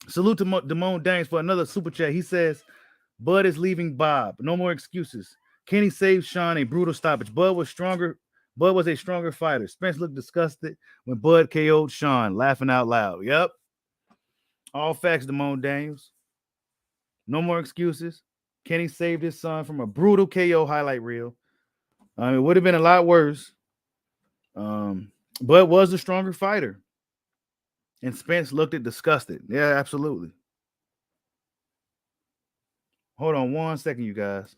Salute to Damone Danes for another super chat. He says, Bud is leaving Bob. No more excuses. Kenny saved Shawn a brutal stoppage. Bud was a stronger fighter. Spence looked disgusted when Bud KO'd Shawn, laughing out loud. Yep. All facts, Damone Daniels. No more excuses. Kenny saved his son from a brutal KO highlight reel. It would have been a lot worse. Bud was the stronger fighter. And Spence looked disgusted. Yeah, absolutely. Hold on 1 second, you guys.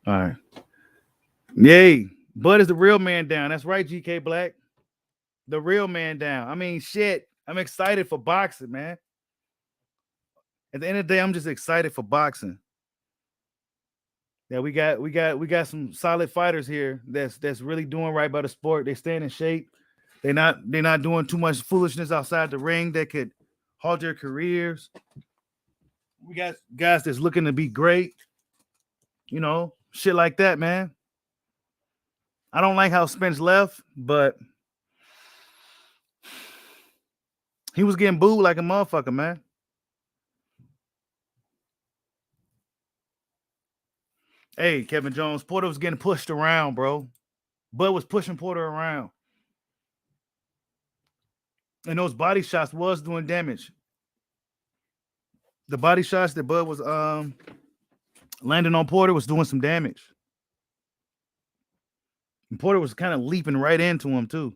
All right. Yay. Bud is the real man down. That's right, GK Black. The real man down. I mean, shit. I'm excited for boxing, man. At the end of the day, I'm just excited for boxing. Yeah, we got some solid fighters here that's really doing right by the sport. They staying in shape. They're not doing too much foolishness outside the ring that could halt their careers. We got guys that's looking to be great. Shit like that, man. I don't like how Spence left, but he was getting booed like a motherfucker, man. Hey, Kevin Jones, Porter was getting pushed around, bro. Bud was pushing Porter around. And those body shots was doing damage. The body shots that Bud was landing on Porter was doing some damage. And Porter was kind of leaping right into him, too.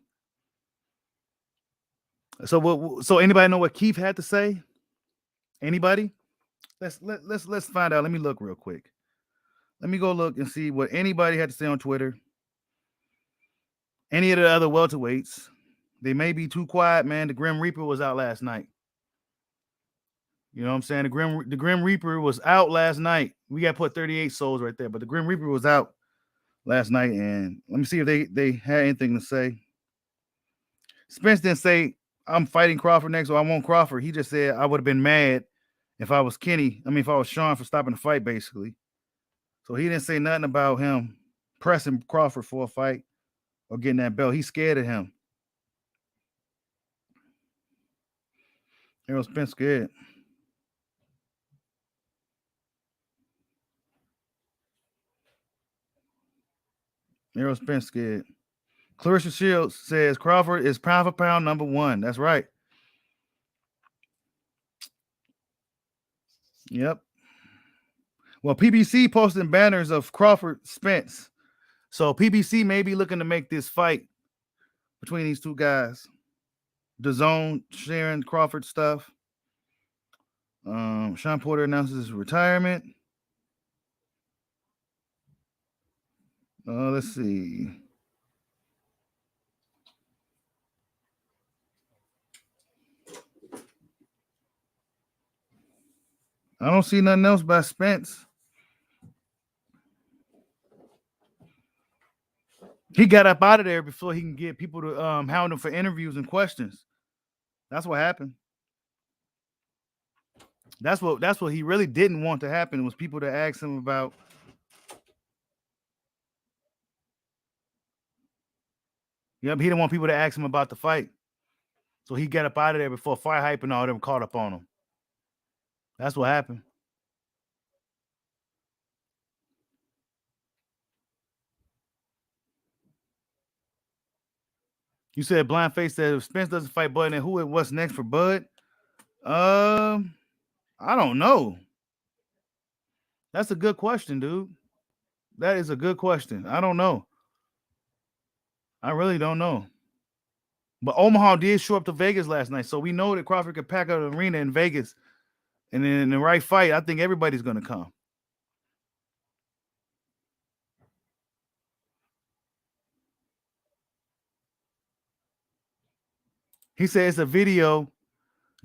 So what? So anybody know what Keith had to say? Anybody? Let's find out. Let me look real quick. Let me go look and see what anybody had to say on Twitter. Any of the other welterweights. They may be too quiet, man. The Grim Reaper was out last night. You know what I'm saying? The Grim Reaper was out last night. We got to put 38 souls right there, but the Grim Reaper was out last night, and let me see if they had anything to say. Spence didn't say I'm fighting Crawford next, or I want Crawford. He just said I would have been mad if I was if I was Shawn for stopping the fight, basically. So he didn't say nothing about him pressing Crawford for a fight or getting that belt. He's scared of him. Errol Spence scared. Errol Spence scared. Clarissa Shields says Crawford is pound for pound number one. That's right. Yep. Well, PBC posting banners of Crawford Spence. So PBC may be looking to make this fight between these two guys. DAZN sharing Crawford stuff. Shawn Porter announces his retirement. Let's see. I don't see nothing else by Spence. He got up out of there before he can get people to hound him for interviews and questions. That's what happened. That's what he really didn't want to happen, was people to ask him about. Yep, he didn't want people to ask him about the fight. So he got up out of there before Fight Hype and all them caught up on him. That's what happened. You said Blind Face said if Spence doesn't fight Bud, then what's next for Bud? I don't know. That's a good question, dude. That is a good question. I don't know. I really don't know. But Omaha did show up to Vegas last night, so we know that Crawford could pack out an arena in Vegas. And then in the right fight, I think everybody's going to come. He said it's a video.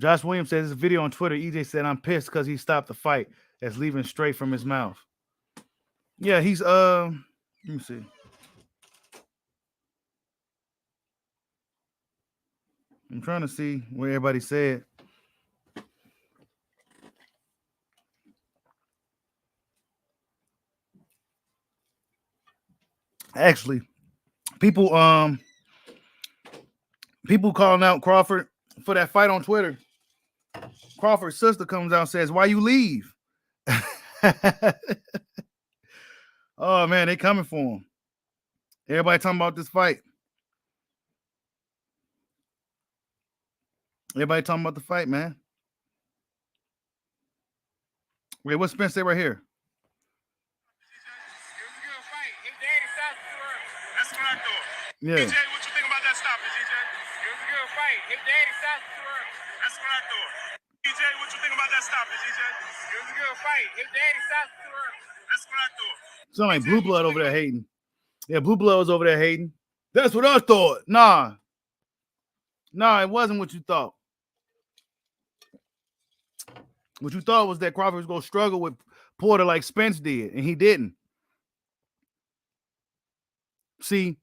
Josh Williams says it's a video on Twitter. EJ said, I'm pissed because he stopped the fight. That's leaving straight from his mouth. Yeah, he's let me see. I'm trying to see where everybody said. Actually, people calling out Crawford for that fight on Twitter. Crawford's sister comes out and says, why you leave? Oh man, they coming for him. Everybody talking about this fight. Everybody talking about the fight, man. Wait, what's Spence say right here? That's what I thought. Yeah. EJ, what you think about that stoppage, EJ? It was a good fight. His daddy stopped too early. That's what I thought. EJ, what you think about that stoppage, EJ? It was a good fight. His daddy stopped too early. That's what I thought. Sound like Blue Blood over there hating. Yeah, Blue Blood was over there hating. That's what I thought. Nah, it wasn't what you thought. What you thought was that Crawford was going to struggle with Porter like Spence did, and he didn't. See,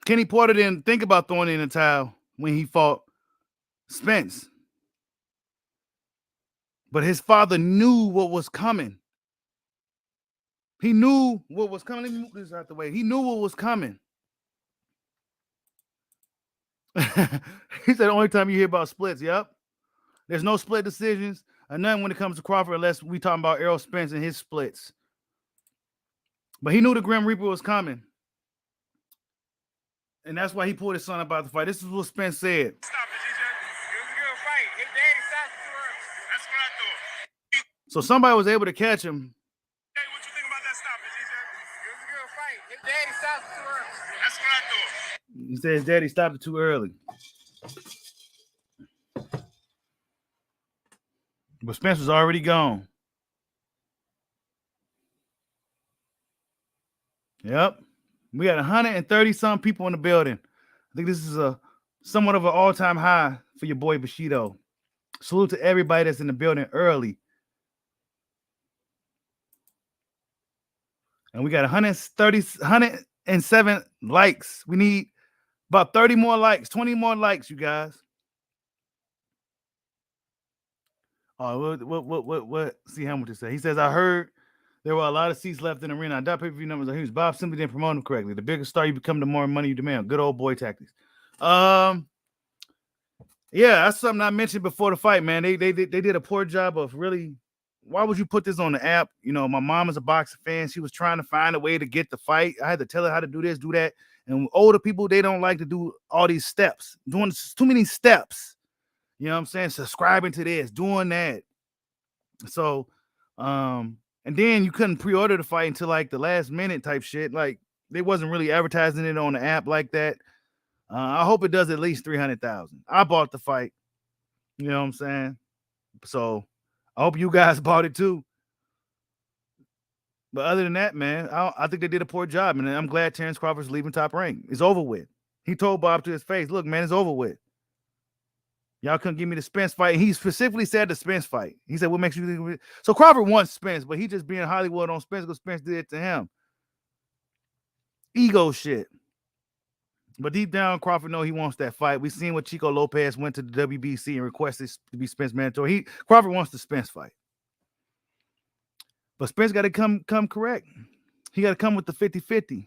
Kenny Porter didn't think about throwing in the towel when he fought Spence. But his father knew what was coming. He knew what was coming. Let me move this out the way. He knew what was coming. He said the only time you hear about splits, yep. There's no split decisions or nothing when it comes to Crawford unless we talking about Errol Spence and his splits. But he knew the Grim Reaper was coming. And that's why he pulled his son about the fight. This is what Spence said. Stop it, EJ. It was a good fight. His daddy stopped too early. That's what I thought. So somebody was able to catch him. Hey, what you think about that stoppage, EJ? It was a good fight. His daddy stopped too early. That's what I thought. He said his daddy stopped it too early. But Spence was already gone. Yep. We got 130 some people in the building. I think this is a somewhat of an all-time high for your boy Bushido. Salute to everybody that's in the building early. And we got 107 likes. We need about 30 more likes, 20 more likes, you guys. Oh, what? See how much it says. He says, I heard there were a lot of seats left in the arena. I doubt pay-per-view numbers are huge. Bob simply didn't promote him correctly. The bigger star you become, the more money you demand. Good old boy tactics. Yeah, that's something I mentioned before the fight, man. They did a poor job of really. Why would you put this on the app? You know, my mom is a boxing fan. She was trying to find a way to get the fight. I had to tell her how to do this, do that. And older people, they don't like to do all these steps. Doing too many steps. You know what I'm saying? Subscribing to this, doing that. So, and then you couldn't pre-order the fight until like the last minute type shit. Like they wasn't really advertising it on the app like that. I hope it does at least 300,000. I bought the fight. You know what I'm saying? So I hope you guys bought it too. But other than that, man, I think they did a poor job. And I'm glad Terence Crawford's leaving Top Rank. It's over with. He told Bob to his face, look, man, it's over with. Y'all couldn't give me the Spence fight. And he specifically said the Spence fight. He said, what makes you think? So Crawford wants Spence, but he just being Hollywood on Spence because Spence did it to him. Ego shit. But deep down, Crawford know he wants that fight. We seen what Chico Lopez went to the WBC and requested to be Spence mandatory. Crawford wants the Spence fight. But Spence got to come correct. He got to come with the 50-50.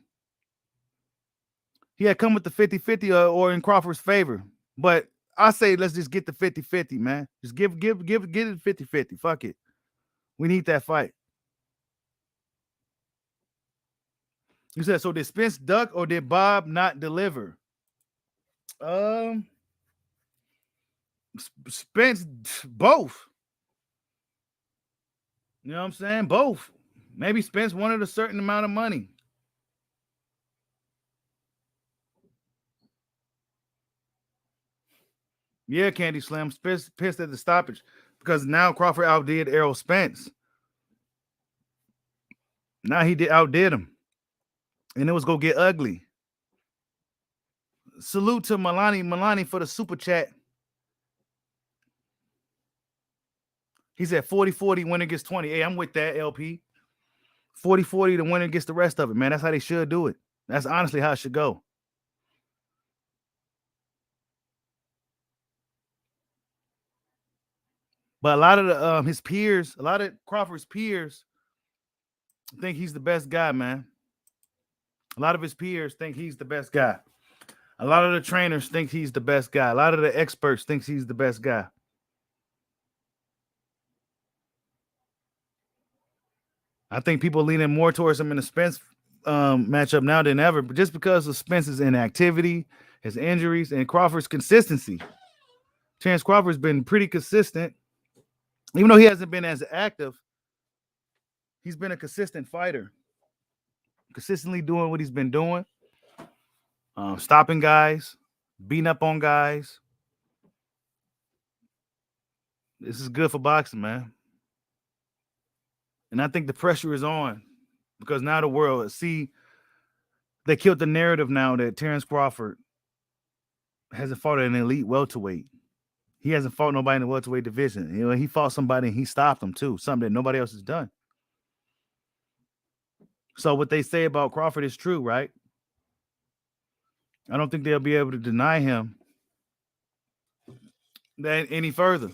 He had to come with the 50-50 or in Crawford's favor. But I say let's just get the 50-50, man. Just get it 50-50. Fuck it. We need that fight. You said, so did Spence duck or did Bob not deliver? Spence, both. You know what I'm saying? Both. Maybe Spence wanted a certain amount of money. Yeah, Candy Slam. Spence pissed at the stoppage because now Crawford outdid Errol Spence. Now he outdid him. And it was going to get ugly. Salute to Milani for the super chat. He said 40-40, winner gets 20. Hey, I'm with that, LP. 40-40, the winner gets the rest of it, man. That's how they should do it. That's honestly how it should go. But a lot of his peers, a lot of Crawford's peers think he's the best guy, man. A lot of his peers think he's the best guy. A lot of the trainers think he's the best guy. A lot of the experts think he's the best guy. I think people leaning more towards him in the Spence matchup now than ever, but just because of Spence's inactivity, his injuries, and Crawford's consistency. Terence Crawford's been pretty consistent. Even though he hasn't been as active, he's been a consistent fighter. Consistently doing what he's been doing. Stopping guys, beating up on guys. This is good for boxing, man. And I think the pressure is on because now the world they killed the narrative now that Terence Crawford hasn't fought at an elite welterweight. He hasn't fought nobody in the welterweight division. You know, he fought somebody and he stopped him too, something that nobody else has done. So what they say about Crawford is true, right? I don't think they'll be able to deny him that any further.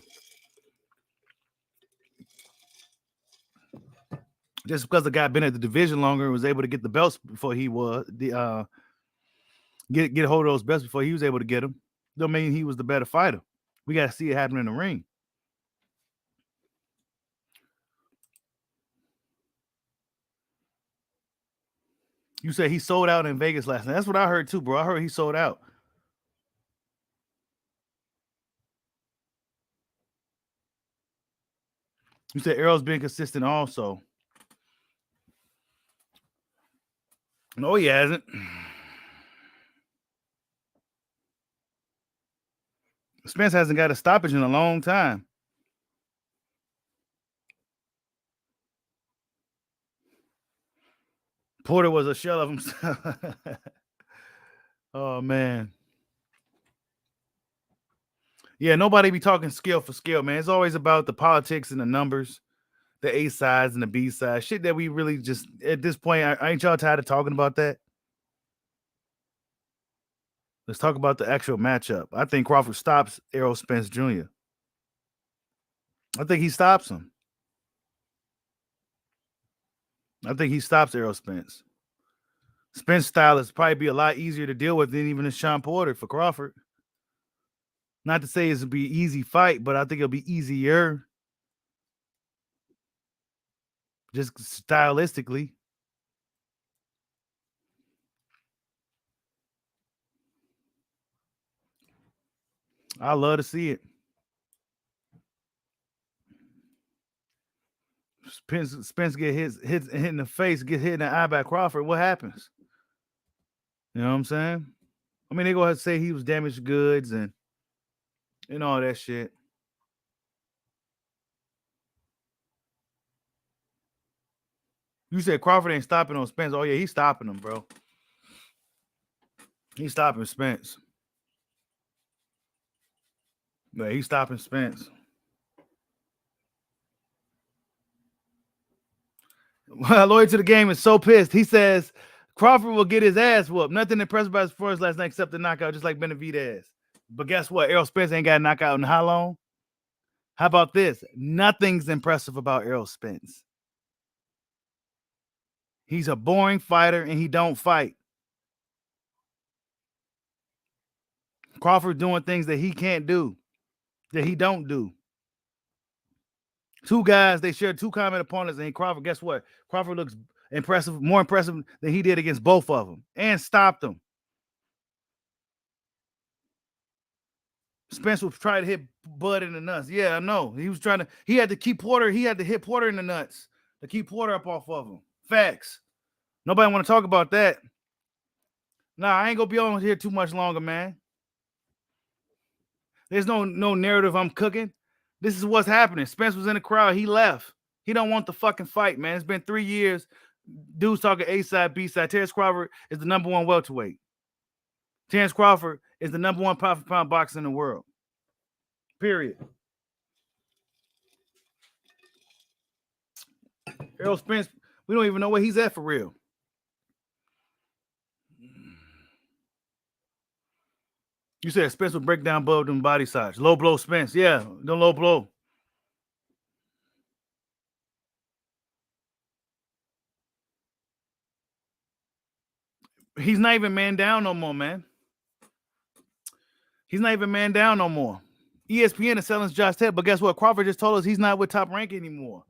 Just because the guy been at the division longer and was able to get the belts before he was get a hold of those belts before he was able to get them, don't mean he was the better fighter. We got to see it happen in the ring. You said he sold out in Vegas last night. That's what I heard too, bro. I heard he sold out. You said Errol's been consistent also. No, he hasn't. Spence hasn't got a stoppage in a long time. Porter was a shell of himself. Oh man. Yeah, nobody be talking skill for skill, man. It's always about the politics and the numbers, the A sides and the B sides. Shit that we really just at this point, ain't y'all tired of talking about that? Let's talk about the actual matchup. I think Crawford stops Errol Spence Jr. I think he stops him. I think he stops Errol Spence. Spence style is probably be a lot easier to deal with than even a Shawn Porter for Crawford. Not to say it's be an easy fight, but I think it'll be easier. Just stylistically. I love to see it. Spence get hit in the face, get hit in the eye by Crawford. What happens? You know what I'm saying? I mean, they go ahead and say he was damaged goods and all that shit. You said Crawford ain't stopping on Spence. Oh yeah, he's stopping him, bro. He's stopping Spence. Yeah, he's stopping Spence. Lawyer to the game is so pissed. He says Crawford will get his ass whooped. Nothing impressive about his performance last night except the knockout, just like Benavidez. But guess what? Errol Spence ain't got a knockout in how long? How about this? Nothing's impressive about Errol Spence. He's a boring fighter and he don't fight. Crawford doing things that he can't do, that he don't do. Two guys, they share two common opponents, and Crawford, guess what? Crawford looks impressive, more impressive than he did against both of them, and stopped them. Spence was trying to hit Bud in the nuts. Yeah, I know. He had to keep Porter, he had to hit Porter in the nuts to keep Porter up off of him. Facts. Nobody want to talk about that. Nah, I ain't gonna be on here too much longer, man. There's no narrative I'm cooking. This is what's happening. Spence was in the crowd. He left. He don't want the fucking fight, man. It's been 3 years. Dudes talking A side, B side. Terence Crawford is the number one welterweight. Terence Crawford is the number one pound for pound boxer in the world. Period. Errol Spence, we don't even know where he's at for real. You said Spence would break down both them body sides. Low blow Spence. Yeah, the low blow. He's not even man down no more, man. He's not even man down no more. ESPN is selling Josh Ted, but guess what? Crawford just told us he's not with Top Rank anymore.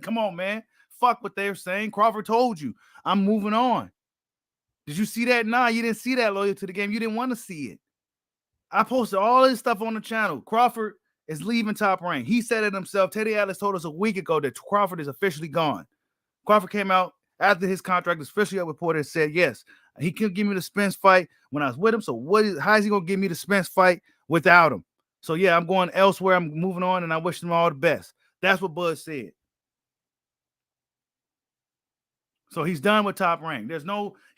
Come on, man. Fuck what they're saying. Crawford told you. I'm moving on. Did you see that? Nah, you didn't see that, loyal to the game. You didn't want to see it. I posted all this stuff on the channel. Crawford is leaving Top Rank. He said it himself. Teddy Atlas told us a week ago that Crawford is officially gone. Crawford came out after his contract was officially up with Porter and said, yes, he couldn't give me the Spence fight when I was with him. So how is he going to give me the Spence fight without him? So, yeah, I'm going elsewhere. I'm moving on, and I wish him all the best. That's what Bud said. So he's done with Top Rank.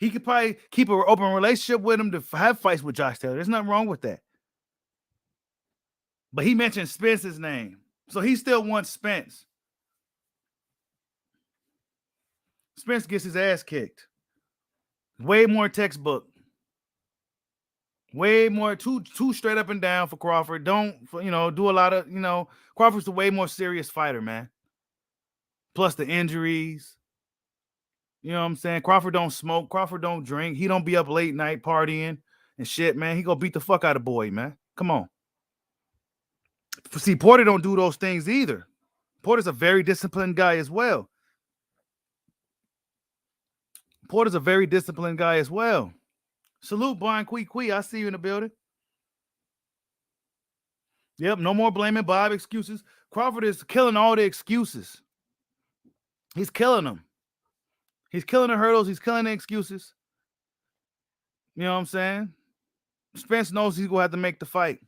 He could probably keep an open relationship with him to have fights with Josh Taylor. There's nothing wrong with that. But he mentioned Spence's name. So he still wants Spence. Spence gets his ass kicked. Way more textbook. Way more too straight up and down for Crawford. Don't do a lot of, Crawford's a way more serious fighter, man. Plus the injuries. You know what I'm saying? Crawford don't smoke. Crawford don't drink. He don't be up late night partying and shit, man. He gonna beat the fuck out of boy, man. Come on. See, Porter don't do those things either. Porter's a very disciplined guy as well. Porter's a very disciplined guy as well. Salute, Brian Quee. I see you in the building. Yep, no more blaming Bob excuses. Crawford is killing all the excuses. He's killing them. He's killing the hurdles. He's killing the excuses. You know what I'm saying? Spence knows he's going to have to make the fight.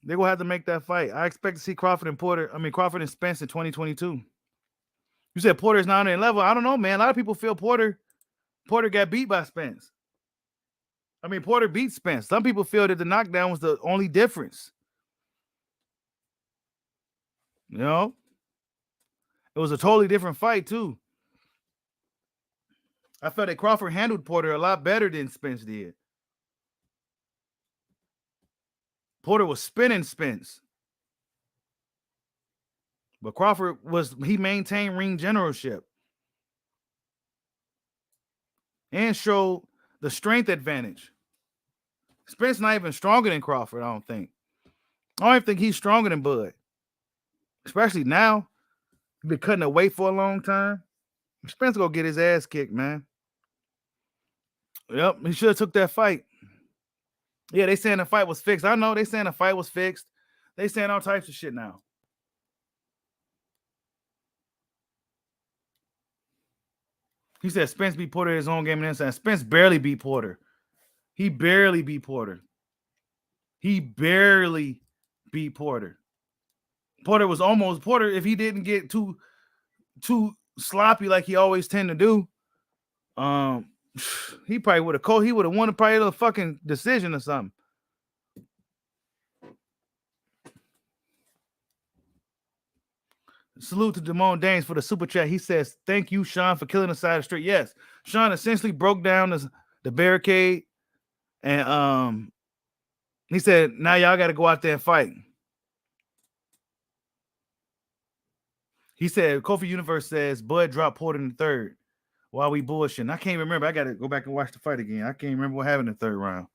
They're going to have to make that fight. I expect to see Crawford and Spence in 2022. You said Porter's not on their level. I don't know, man. A lot of people feel Porter got beat by Spence. I mean, Porter beat Spence. Some people feel that the knockdown was the only difference. You know? It was a totally different fight, too. I felt that Crawford handled Porter a lot better than Spence did. Porter was spinning Spence. But Crawford he maintained ring generalship. And showed the strength advantage. Spence not even stronger than Crawford, I don't think. I don't even think he's stronger than Bud. Especially now. He's been cutting the weight for a long time. Spence gonna get his ass kicked, man. Yep, he should have took that fight. Yeah, they saying the fight was fixed. I know they saying the fight was fixed. They saying all types of shit now. He said Spence beat Porter in his own game and inside. Spence barely beat Porter. He barely beat Porter. Porter was almost Porter. If he didn't get too sloppy like he always tend to do, he probably would have he would have won probably a fucking decision or something. Salute to Damone Danes for the super chat. He says, "Thank you, Shawn, for killing the side of the street." Yes, Shawn essentially broke down the barricade, and he said, "Now y'all got to go out there and fight." He said, "Kofi Universe says Bud dropped Porter in the third while we bullshitting." I can't remember. I got to go back and watch the fight again. I can't remember what happened in the third round.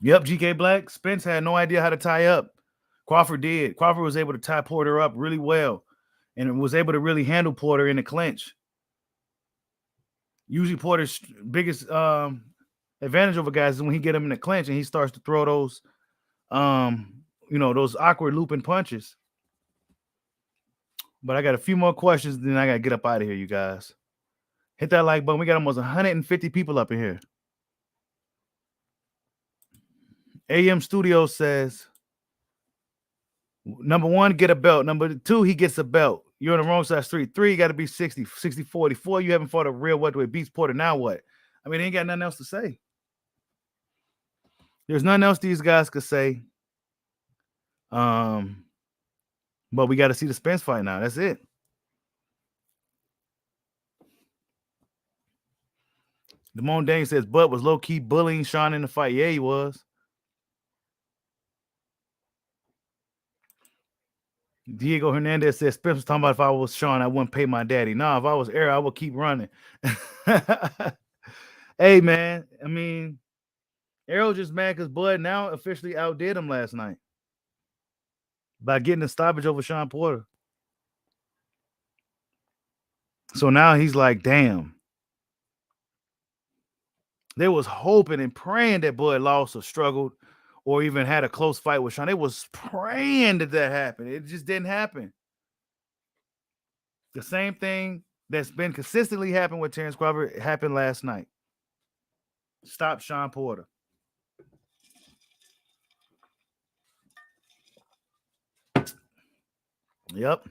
Yep, GK Black. Spence had no idea how to tie up. Crawford did. Crawford was able to tie Porter up really well and was able to really handle Porter in the clinch. Usually Porter's biggest advantage over guys is when he get him in the clinch and he starts to throw those, those awkward looping punches. But I got a few more questions, then I got to get up out of here, you guys. Hit that like button. We got almost 150 people up in here. AM Studio says, number 1, get a belt. Number 2, he gets a belt. You're on the wrong side of the street. 3, you got to be 60, 40. 4, you haven't fought a real welterweight. Beats Porter. Now what? I mean, they ain't got nothing else to say. There's nothing else these guys could say. But we got to see the Spence fight now. That's it. Damone Dane says Bud was low-key bullying Shawn in the fight. Yeah, he was. Diego Hernandez says Spence was talking about if I was Shawn, I wouldn't pay my daddy. Nah, if I was Air, I would keep running. Hey, man. I mean, Arrow just mad because Bud now officially outdid him last night by getting a stoppage over Shawn Porter. So now he's like, damn. They was hoping and praying that Bud lost or struggled or even had a close fight with Shawn. They was praying that happened. It just didn't happen. The same thing that's been consistently happening with Terence Crawford happened last night. Stop Shawn Porter. Yep.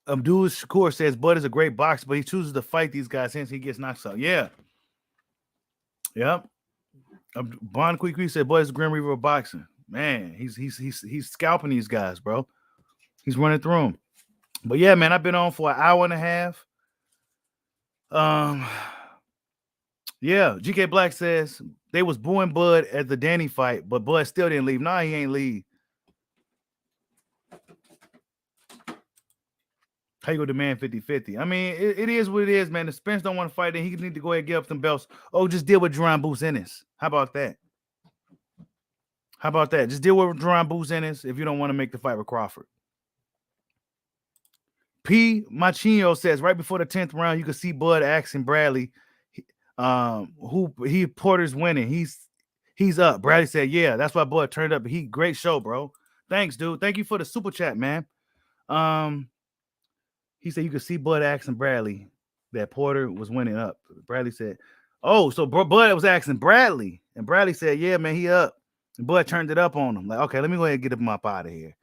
Abdul Shakur says Bud is a great boxer, but he chooses to fight these guys since he gets knocked out. Yeah. Yep. Bon Quick said Bud is a Grim Reaper of boxing. Man, he's scalping these guys, bro. He's running through them. But yeah, man, I've been on for an hour and a half. Yeah, GK Black says they was booing Bud at the Danny fight, but Bud still didn't leave. Nah, he ain't leave. How you go demand 50-50? I mean, it is what it is, man. The Spence don't want to fight, then he need to go ahead and give up some belts. Oh, just deal with Jerron Boots Ennis. How about that? Just deal with Jerron Boots Ennis if you don't want to make the fight with Crawford. P. Machino says right before the 10th round, you could see Bud asking Bradley, Porter's winning. He's up. Bradley said, yeah, that's why Bud turned up. Great show, bro. Thanks, dude. Thank you for the super chat, man. He said you could see Bud asking Bradley that Porter was winning up. Bradley said, oh, so Bud was asking Bradley. And Bradley said, yeah, man, he up. Bud turned it up on him. Like, okay, let me go ahead and get him up out of here.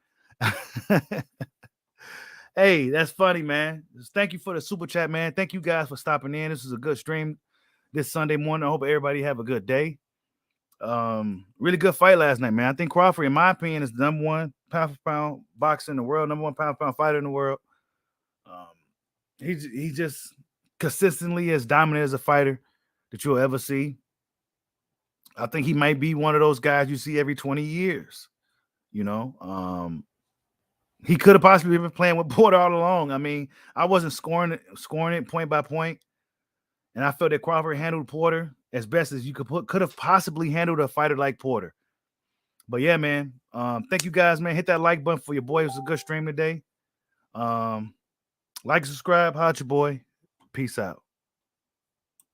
Hey, that's funny, man. Thank you for the super chat, man. Thank you guys for stopping in. This is a good stream this Sunday morning. I hope everybody have a good day. Really good fight last night, man. I think Crawford, in my opinion, is the number one pound for pound boxer in the world, number one pound for pound fighter in the world. He just consistently as dominant as a fighter that you'll ever see. I think he might be one of those guys you see every 20 years. You know, he could have possibly been playing with Porter all along. I mean, I wasn't scoring it point by point, and I felt that Crawford handled Porter as best as you could have possibly handled a fighter like Porter. But yeah, man. Thank you guys, man. Hit that like button for your boy. It was a good stream today. Like, subscribe, hot your boy. Peace out.